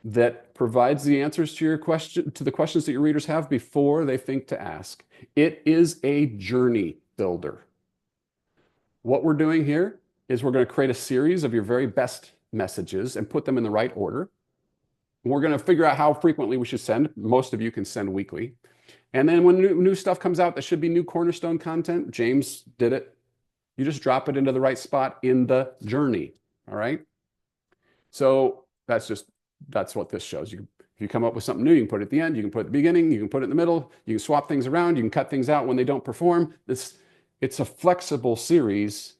that provides the answers to the questions that your readers have before they think to ask. It is a journey builder. What we're doing here is we're going to create a series of your very best messages and put them in the right order. We're going to figure out how frequently we should send. Most of you can send weekly. And then when new stuff comes out that should be new Cornerstone content, James did it. You just drop it into the right spot in the journey. All right. So that's what this shows. If you come up with something new, you can put it at the end, you can put it at the beginning, you can put it in the middle, you can swap things around, you can cut things out when they don't perform. It's a flexible series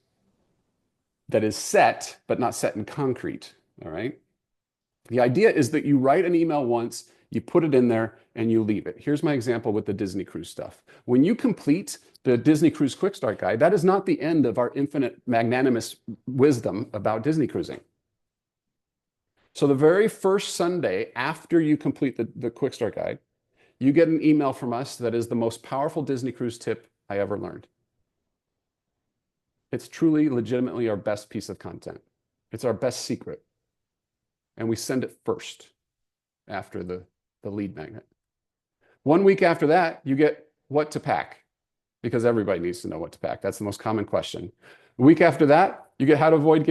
that is set, but not set in concrete. All right. The idea is that you write an email once, you put it in there, and you leave it. Here's my example with the Disney Cruise stuff. When you complete the Disney Cruise Quick Start Guide, that is not the end of our infinite magnanimous wisdom about Disney cruising. So the very first Sunday after you complete the Quick Start Guide, you get an email from us that is the most powerful Disney cruise tip I ever learned. It's truly, legitimately our best piece of content. It's our best secret. And we send it first after the lead magnet. 1 week after that, you get what to pack, because everybody needs to know what to pack. That's the most common question. The week after that, you get how to avoid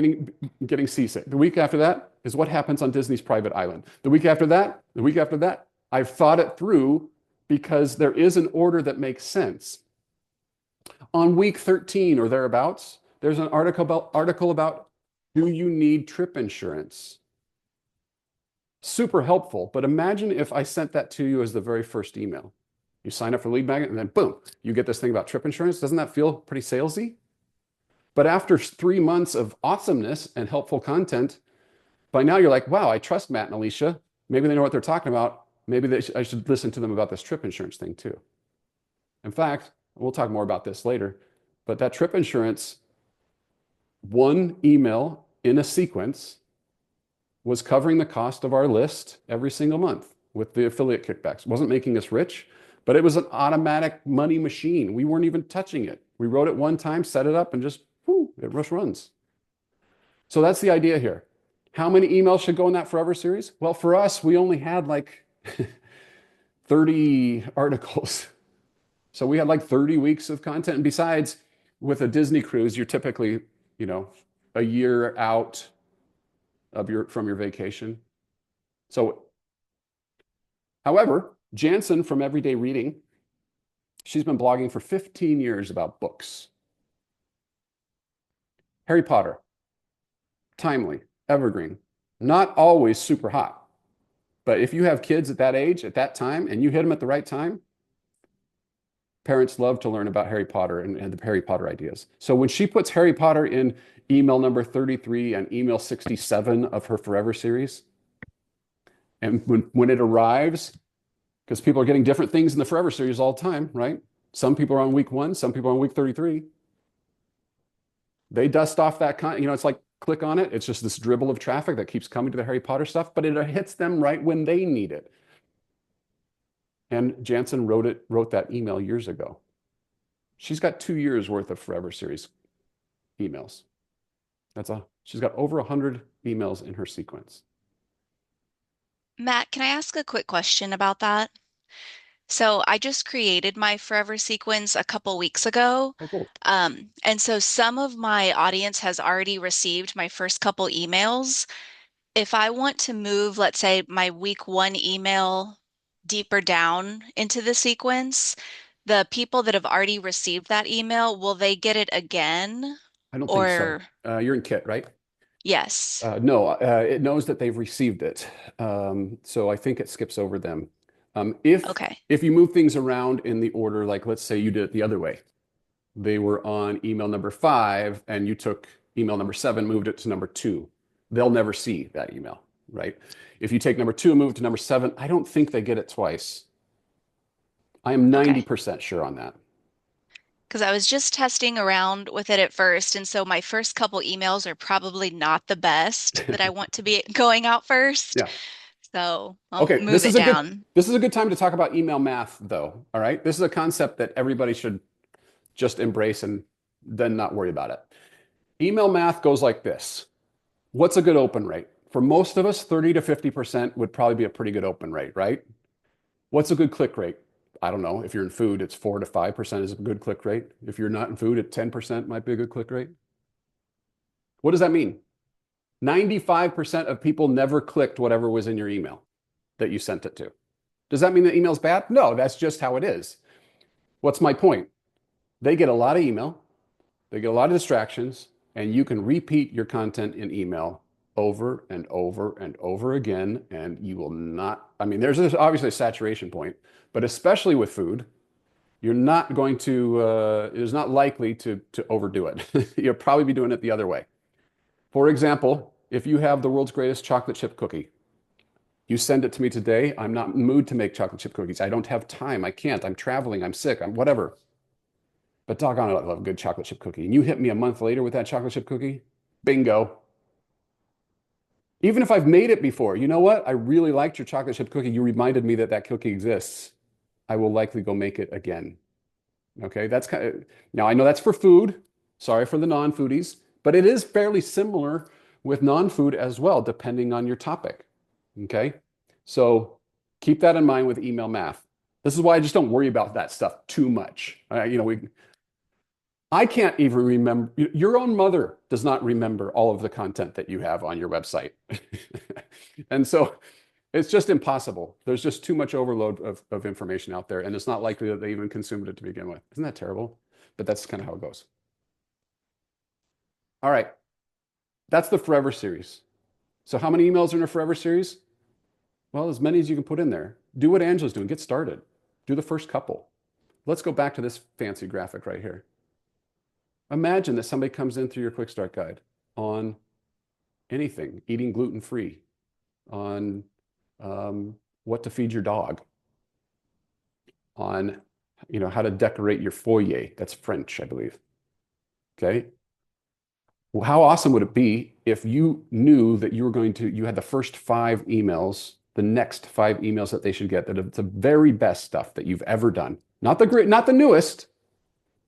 getting seasick. The week after that is what happens on Disney's private island. The week after that, I've thought it through because there is an order that makes sense. On week 13 or thereabouts, there's an article about do you need trip insurance? Super helpful, but imagine if I sent that to you as the very first email. You sign up for Lead Magnet and then boom, you get this thing about trip insurance. Doesn't that feel pretty salesy? But after 3 months of awesomeness and helpful content, by now you're like, wow, I trust Matt and Alicia. Maybe they know what they're talking about. Maybe I should listen to them about this trip insurance thing too. In fact, we'll talk more about this later, but that trip insurance, one email in a sequence was covering the cost of our list every single month with the affiliate kickbacks. It wasn't making us rich, but it was an automatic money machine. We weren't even touching it. We wrote it one time, set it up, and just, whoo, it just runs. So that's the idea here. How many emails should go in that Forever series? Well, for us, we only had like 30 articles. So we had like 30 weeks of content. And besides, with a Disney cruise, you're typically, a year out from your vacation. So, however, Jansen from Everyday Reading, she's been blogging for 15 years about books. Harry Potter, timely, evergreen, not always super hot. But if you have kids at that age, at that time, and you hit them at the right time, parents love to learn about Harry Potter and the Harry Potter ideas. So when she puts Harry Potter in email number 33 and email 67 of her Forever series, and when it arrives, because people are getting different things in the Forever series all the time, right? Some people are on week 1, some people are on week 33. They dust off that it's like click on it. It's just this dribble of traffic that keeps coming to the Harry Potter stuff, but it hits them right when they need it. And Jansen wrote that email years ago. She's got 2 years worth of Forever series emails. She's got over 100 emails in her sequence. Matt, can I ask a quick question about that? So I just created my Forever sequence a couple weeks ago. Oh, cool. And so some of my audience has already received my first couple emails. If I want to move, let's say, my week 1 email deeper down into the sequence, the people that have already received that email, will they get it again? I don't think so. Or You're in Kit, right? yes. No, it knows that they've received it. So I think it skips over them. If Okay. you move things around in the order, like let's say you did it the other way, they were on email number 5 and you took email number 7, moved it to number 2, they'll never see that email, right? If you take number 2 and move it to number 7, I don't think they get it twice. I am 90% sure on that. Because I was just testing around with it at first, and so my first couple emails are probably not the best that I want to be going out first. Yeah. So I'll Okay, move it down. This is a good time to talk about email math, though. All right, this is a concept that everybody should just embrace and then not worry about it. Email math goes like this. What's a good open rate? For most of us, 30 to 50% would probably be a pretty good open rate, right? What's a good click rate? I don't know. If you're in food, it's 4 to 5% is a good click rate. If you're not in food, at 10% might be a good click rate. What does that mean? 95% of people never clicked whatever was in your email that you sent it to. Does that mean the email's bad? No, that's just how it is. What's my point? They get a lot of email, they get a lot of distractions, and you can repeat your content in email over and over and over again, and you will not, there's obviously a saturation point, but especially with food, you're not going to, it is not likely to overdo it. You'll probably be doing it the other way. For example, if you have the world's greatest chocolate chip cookie, you send it to me today. I'm not in the mood to make chocolate chip cookies. I don't have time. I can't. I'm traveling. I'm sick. I'm whatever. But doggone it, I love a good chocolate chip cookie. And you hit me a month later with that chocolate chip cookie, bingo. Even if I've made it before, you know what? I really liked your chocolate chip cookie. You reminded me that that cookie exists. I will likely go make it again. Okay, that's kind of, now I know that's for food. Sorry for the non-foodies, but it is fairly similar with non-food as well, depending on your topic. Okay, so keep that in mind with email math. This is why I just don't worry about that stuff too much. I can't even remember, your own mother does not remember all of the content that you have on your website. And so it's just impossible. There's just too much overload of information out there, and it's not likely that they even consumed it to begin with. Isn't that terrible? But that's kind of how it goes. All right, that's the Forever series. So how many emails are in a Forever series? Well, as many as you can put in there. Do what Angela's doing. Get started. Do the first couple. Let's go back to this fancy graphic right here. Imagine that somebody comes in through your quick start guide on anything, eating gluten-free, on what to feed your dog, on how to decorate your foyer. That's French, I believe. Okay. Well, how awesome would it be if you knew that you had the first 5 emails, the next 5 emails that they should get, that it's the very best stuff that you've ever done. Not the newest,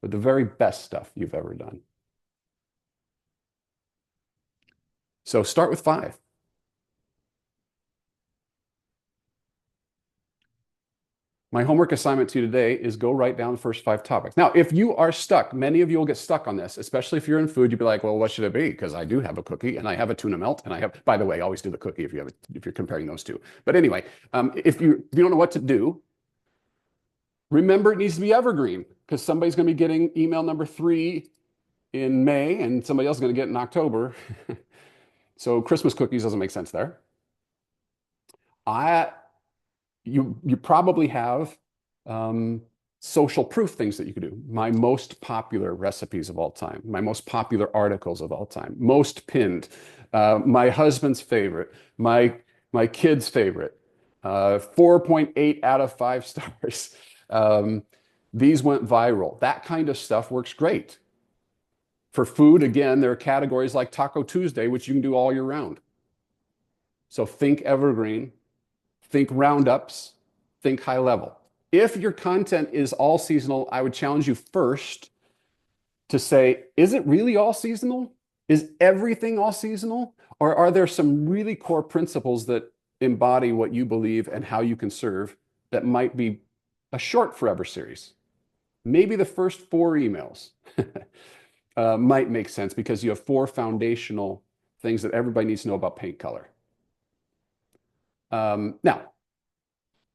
but the very best stuff you've ever done. So start with 5. My homework assignment to you today is go write down the first 5 topics. Now, if you are stuck, many of you will get stuck on this, especially if you're in food. You'd be like, well, what should it be? Because I do have a cookie and I have a tuna melt and I have, by the way, always do the cookie if you're comparing those two. But anyway, if you don't know what to do, remember it needs to be evergreen, because somebody's going to be getting email number 3 in May and somebody else is going to get it in October. So Christmas cookies doesn't make sense there. You probably have social proof things that you could do. My most popular recipes of all time, my most popular articles of all time, most pinned, my husband's favorite, my kid's favorite, 4.8 out of 5 stars. These went viral. That kind of stuff works great. For food, again, there are categories like Taco Tuesday, which you can do all year round. So think evergreen. Think roundups, think high level. If your content is all seasonal, I would challenge you first to say, is it really all seasonal? Is everything all seasonal? Or are there some really core principles that embody what you believe and how you can serve that might be a short forever series? Maybe the first 4 emails might make sense because you have 4 foundational things that everybody needs to know about paint color. Now,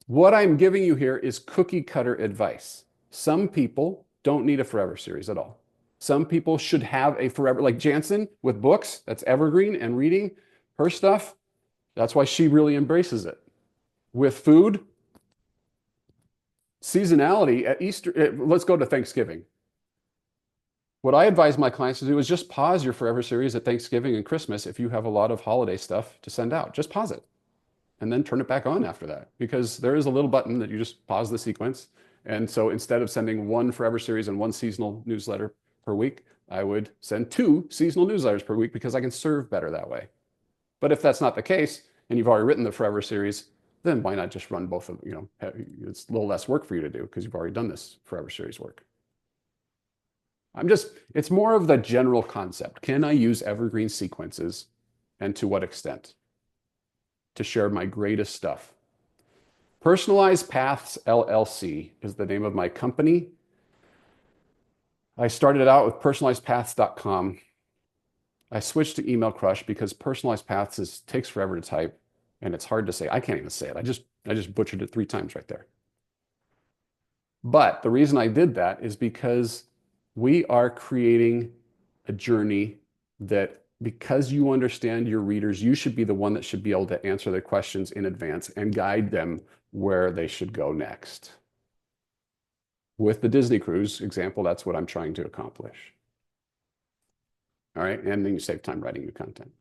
what I'm giving you here is cookie cutter advice. Some people don't need a forever series at all. Some people should have a forever, like Jansen with books, that's evergreen and reading her stuff. That's why she really embraces it. With food, seasonality at Easter, let's go to Thanksgiving. What I advise my clients to do is just pause your forever series at Thanksgiving and Christmas if you have a lot of holiday stuff to send out. Just pause it. And then turn it back on after that, because there is a little button that you just pause the sequence. And so instead of sending 1 forever series and 1 seasonal newsletter per week, I would send 2 seasonal newsletters per week because I can serve better that way. But if that's not the case and you've already written the forever series, then why not just run both of, it's a little less work for you to do because you've already done this forever series work. It's more of the general concept. Can I use evergreen sequences, and to what extent, to share my greatest stuff? Personalized Paths LLC is the name of my company. I started out with personalizedpaths.com. I switched to Email Crush because Personalized Paths takes forever to type and it's hard to say. I can't even say it. I just butchered it 3 times right there. But the reason I did that is because we are creating a journey that, because you understand your readers, you should be the one that should be able to answer their questions in advance and guide them where they should go next. With the Disney Cruise example, that's what I'm trying to accomplish. All right, and then you save time writing new content.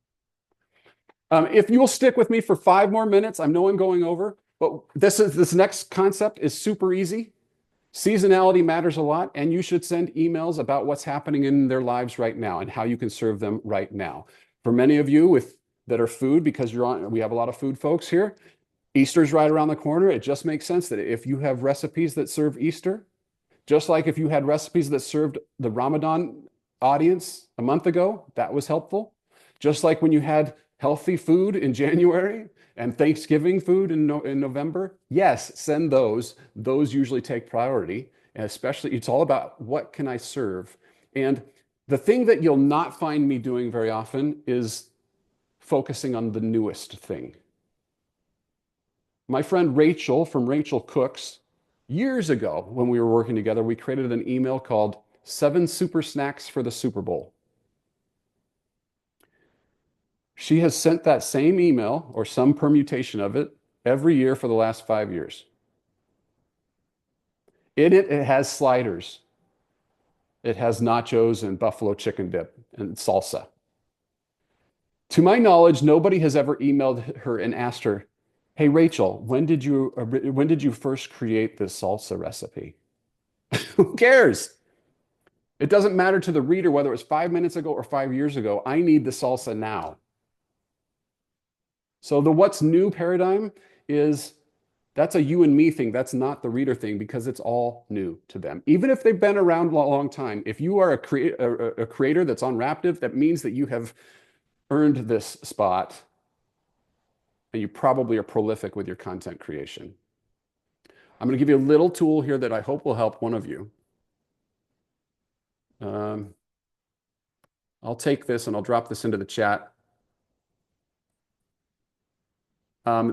If you will stick with me for 5 more minutes, I know I'm going over, but this next concept is super easy. Seasonality matters a lot, and you should send emails about what's happening in their lives right now and how you can serve them right now. For many of you that are food, because we have a lot of food folks here, Easter's right around the corner. It just makes sense that if you have recipes that serve Easter, just like if you had recipes that served the Ramadan audience a month ago, that was helpful. Just like when you had healthy food in January and Thanksgiving food in November, yes, send those. Those usually take priority, and especially it's all about what can I serve. And the thing that you'll not find me doing very often is focusing on the newest thing. My friend Rachel from Rachel Cooks, years ago when we were working together, we created an email called 7 Super Snacks for the Super Bowl. She has sent that same email or some permutation of it every year for the last 5 years. In it, it has sliders. It has nachos and buffalo chicken dip and salsa. To my knowledge, nobody has ever emailed her and asked her, hey, Rachel, when did you first create this salsa recipe? Who cares? It doesn't matter to the reader whether it was 5 minutes ago or 5 years ago. I need the salsa now. So the what's new paradigm is that's a you and me thing. That's not the reader thing because it's all new to them. Even if they've been around a long time, if you are a creator that's on Raptive, that means that you have earned this spot and you probably are prolific with your content creation. I'm going to give you a little tool here that I hope will help one of you. I'll take this and I'll drop this into the chat.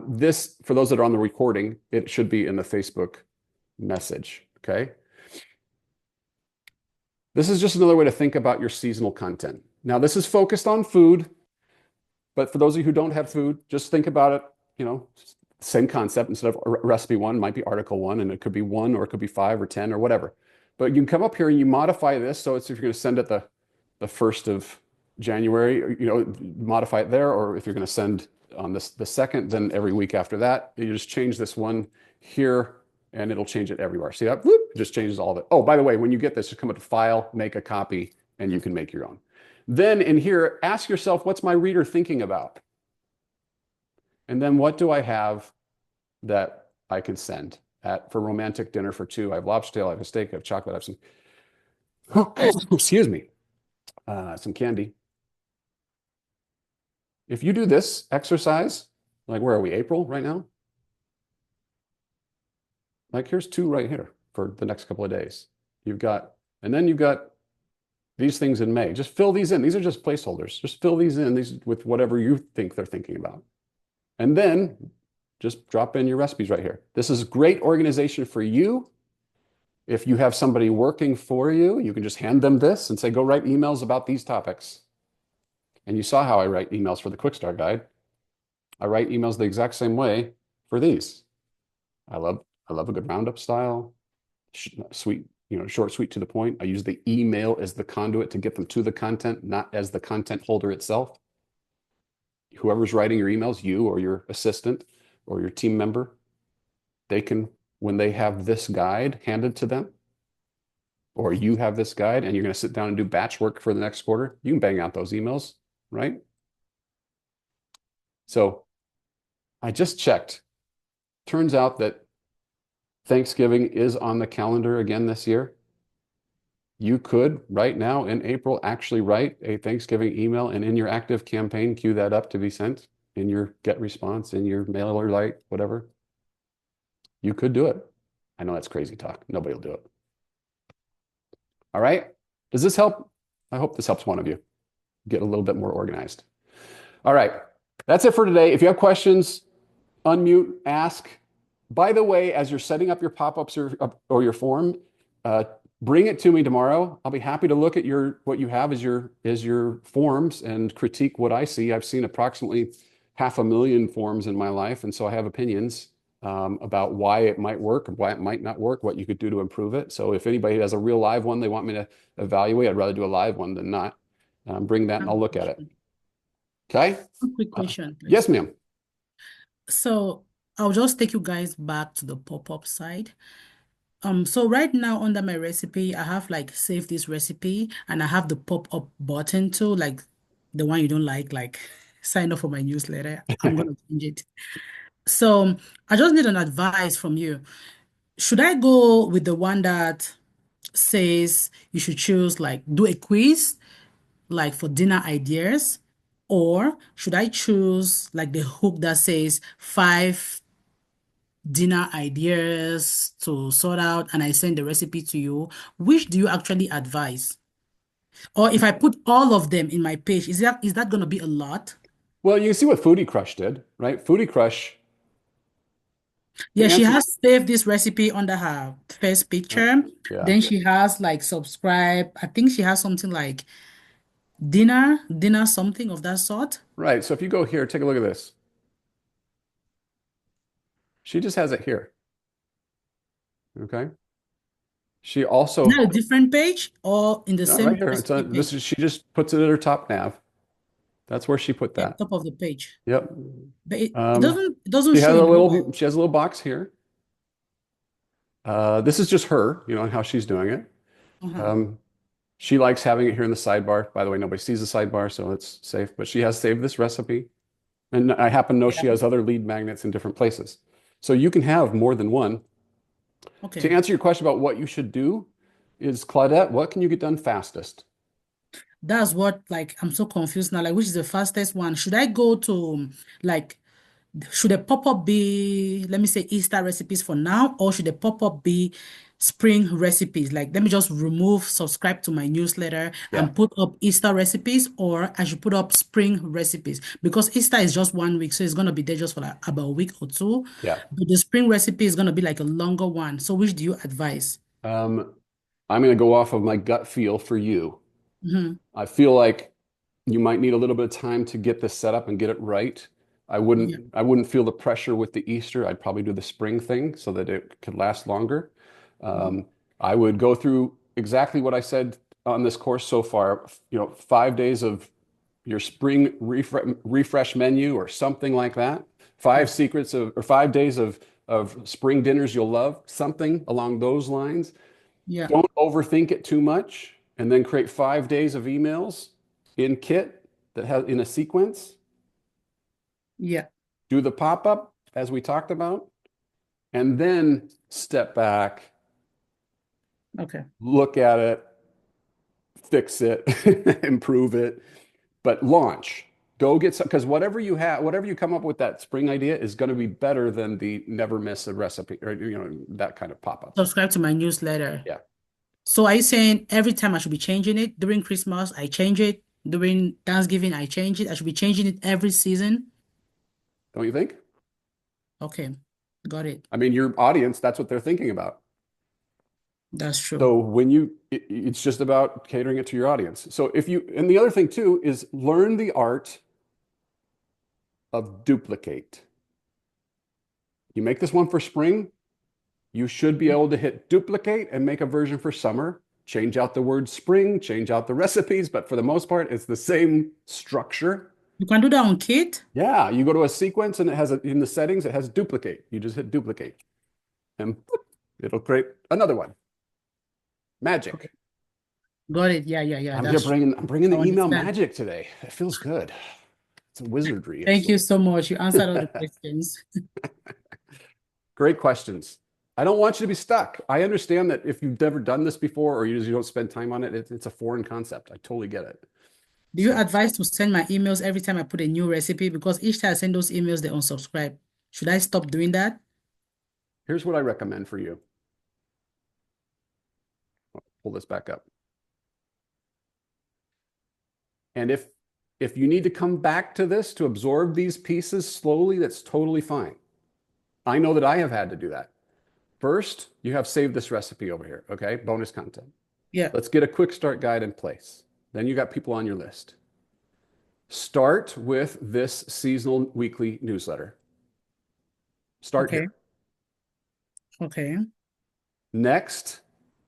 This, for those that are on the recording, it should be in the Facebook message, okay? This is just another way to think about your seasonal content. Now, this is focused on food, but for those of you who don't have food, just think about it, you know, same concept. Instead of recipe 1, might be article 1, and it could be 1 or it could be 5 or 10 or whatever. But you can come up here and you modify this. So it's if you're going to send it the 1st of January, you know, modify it there, or if you're going to send on this the 2nd, then every week after that, you just change this one here and it'll change it everywhere. See that? Whoop, it just changes all of it. Oh, by the way, when you get this, you come up to File, Make a Copy, and you can make your own. Then in here, ask yourself, what's my reader thinking about? And then what do I have that I can send for romantic dinner for 2? I have lobster tail, I have a steak, I have chocolate, I have some, excuse me, some candy. If you do this exercise, like where are we, April right now? Like here's 2 right here for the next couple of days. You've got, and then you've got these things in May. Just fill these in. These are just placeholders. Just fill these in with whatever you think they're thinking about. And then just drop in your recipes right here. This is great organization for you. If you have somebody working for you, you can just hand them this and say, go write emails about these topics. And you saw how I write emails for the Quick Start Guide. I write emails the exact same way for these. I love a good roundup style, sweet, you know, short, sweet, to the point. I use the email as the conduit to get them to the content, not as the content holder itself. Whoever's writing your emails, you or your assistant or your team member, they can, when they have this guide handed to them, or you have this guide and you're going to sit down and do batch work for the next quarter, you can bang out those emails, right? So I just checked. Turns out that Thanksgiving is on the calendar again this year. You could, right now in April, actually write a Thanksgiving email and in your active campaign, queue that up to be sent in your get response, in your MailerLite, whatever. You could do it. I know that's crazy talk. Nobody will do it. All right. Does this help? I hope this helps one of you get a little bit more organized. All right. That's it for today. If you have questions, unmute, ask. By the way, as you're setting up your pop-ups or your form, bring it to me tomorrow. I'll be happy to look at what you have as your forms and critique what I see. I've seen approximately 500,000 forms in my life, and so I have opinions about why it might work, why it might not work, what you could do to improve it. So if anybody has a real live one they want me to evaluate, I'd rather do a live one than not. Bring that and I'll look at it. Okay? Quick question, please. Yes, ma'am. So I'll just take you guys back to the pop-up side. So right now under my recipe, I have like save this recipe and I have the pop-up button too, like the one you don't like sign up for my newsletter. I'm gonna change it. So I just need an advice from you. Should I go with the one that says you should choose like do a quiz like for dinner ideas, or should I choose like the hook that says 5 dinner ideas to sort out and I send the recipe to you? Which do you actually advise? Or if I put all of them in my page, is that going to be a lot? Well, you can see what Foodie Crush did, right? Foodie Crush. Yeah, she answer- has saved this recipe under her first picture. Yeah. Then she has like subscribe. I think she has something like dinner something of that sort. Right. So if you go here, take a look at this. She just has it here. Okay. She also Is that a different page or in the no, same right here. recipe page? She just puts it at her top nav. That's where she put Yeah, that. top of the page. Yep. But it Um, doesn't She has show a it little well. she has a little box here. This is just her, you know, and how she's doing it. Uh-huh. She likes having it here in the sidebar. By the way, nobody sees the sidebar, so it's safe. But she has saved this recipe. And I happen to know she Yeah. has other lead magnets in different places. So you can have more than one. To Okay. answer your question about what you should do is, Claudette, what can you get done fastest? That's what, like, I'm so confused now. Like, which is the fastest one? Should I go to, like, should the pop-up be, let me say, Easter recipes for now, or should the pop-up be spring recipes? Like, let me just remove subscribe to my newsletter Yeah, and put up Easter recipes, or I should put up spring recipes because Easter is just 1 week, so it's gonna be there just for like about a week or two. yeah. But the spring recipe is gonna be like a longer one. So, which do you advise? I'm going to go off of my gut feel for you. Mm-hmm. I feel like you might need a little bit of time to get this set up and get it right. Yeah. I wouldn't feel the pressure with the Easter. I'd probably do the spring thing so that it could last longer. Mhm. I would go through exactly what I said on this course so far, 5 days of your spring refresh menu or something like that. Yeah. 5 days of spring dinners you'll love, something along those lines. Yeah. Don't overthink it too much, and then create 5 days of emails in Kit that has in a sequence. Yeah. Do the pop-up as we talked about, and then step back, Okay. look at it, fix it, improve it, but launch. Go get some, because whatever you come up with, that spring idea is going to be better than the never miss a recipe or that kind of pop-ups. Subscribe to my newsletter. Yeah. So are you saying every time I should be changing it? During Christmas, I change it. During Thanksgiving, I change it. I should be changing it every season. Don't you think? Okay, got it. I mean, your audience, that's what they're thinking about. That's true. So it's just about catering it to your audience. So and the other thing too is learn the art of duplicate. You make this one for spring, you should be able to hit duplicate and make a version for summer. Change out the word spring, change out the recipes, but for the most part, it's the same structure. You can do that on Kit? Yeah, you go to a sequence and in the settings, it has duplicate. You just hit duplicate and boop, it'll create another one. Magic. Okay. Got it. Yeah, that's true. I'm bringing I the email understand. magic today. It feels good. It's a wizardry. Thank you so much. You answered all the questions. Great questions. I don't want you to be stuck. I understand that if you've never done this before or you don't spend time on it, it's a foreign concept. I totally get it. Do you advise to send my emails every time I put a new recipe? Because each time I send those emails, they unsubscribe. Should I stop doing that? Here's what I recommend for you. I'll pull this back up. And if you need to come back to this to absorb these pieces slowly, that's totally fine. I know that I have had to do that. First, you have saved this recipe over here, okay? Bonus content. Yeah. Let's get a quick start guide in place. Then you got people on your list. Start with this seasonal weekly newsletter. Start Okay. here. Okay. Next,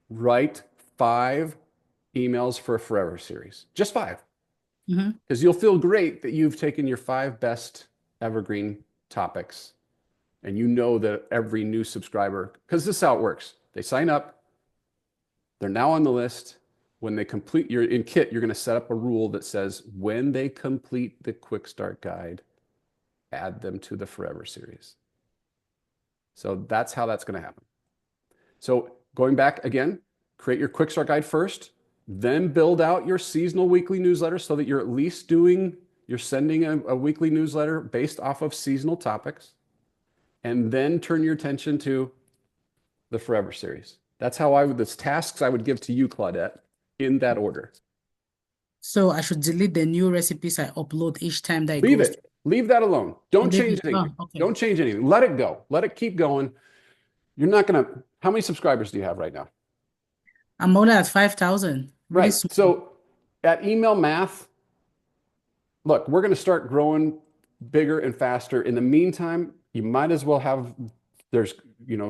write 5 emails for a forever series. Just 5. Mm-hmm. Because you'll feel great that you've taken your 5 best evergreen topics and you know that every new subscriber, because this is how it works. They sign up, they're now on the list. When they complete in Kit, you're going to set up a rule that says when they complete the quick start guide, add them to the forever series. So that's how that's going to happen. So going back again, create your quick start guide first, then build out your seasonal weekly newsletter so that you're at least you're sending a weekly newsletter based off of seasonal topics, and then turn your attention to the forever series. That's how the tasks I would give to you, Claudette, in that order. So I should delete the new recipes I upload each time that it Leave goes. it. Leave that alone. Don't Leave change it. anything. Oh, okay. Don't change anything. Let it go. Let it keep going. You're not going to, how many subscribers do you have right now? I'm only at 5,000. Really Right. small. So at Email Math, look, we're going to start growing bigger and faster. In the meantime, you might as well there's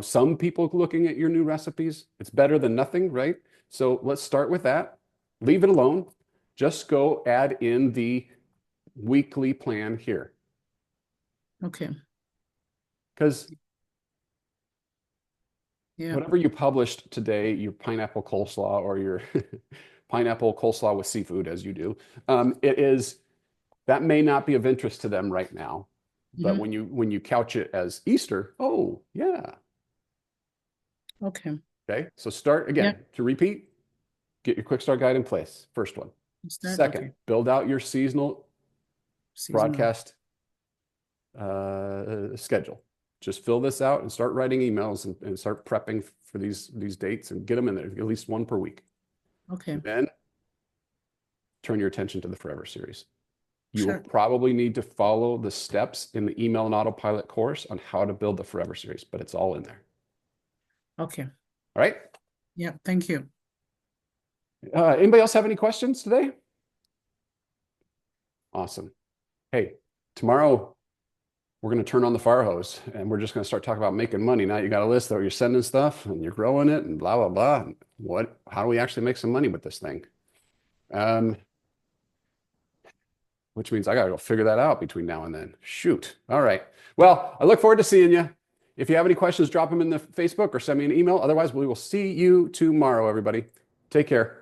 some people looking at your new recipes. It's better than nothing, right? So let's start with that. Leave it alone. Just go add in the weekly plan here. Okay. Because Yeah. whatever you published today, your pineapple coleslaw or your pineapple coleslaw with seafood, as you do, that may not be of interest to them right now. But Mm-hmm. when you couch it as Easter, oh yeah. Okay. Okay. So start Yeah. again to repeat, get your quick start guide in place. First one. Start. Second, Okay. build out your seasonal Seasonal. broadcast schedule. Just fill this out and start writing emails and start prepping for these dates and get them in there, at least one per week. Okay. Then turn your attention to the Forever series. You will Sure. probably need to follow the steps in the email and autopilot course on how to build the Forever series, but it's all in there. Okay. All right. Yeah. Thank you. Anybody else have any questions today? Awesome. Hey, tomorrow we're going to turn on the fire hose and we're just going to start talking about making money. Now you got a list that you're sending stuff and you're growing it and blah, blah, blah. How do we actually make some money with this thing? Which means I got to go figure that out between now and then. Shoot. All right. Well, I look forward to seeing you. If you have any questions, drop them in the Facebook or send me an email. Otherwise, we will see you tomorrow, everybody. Take care.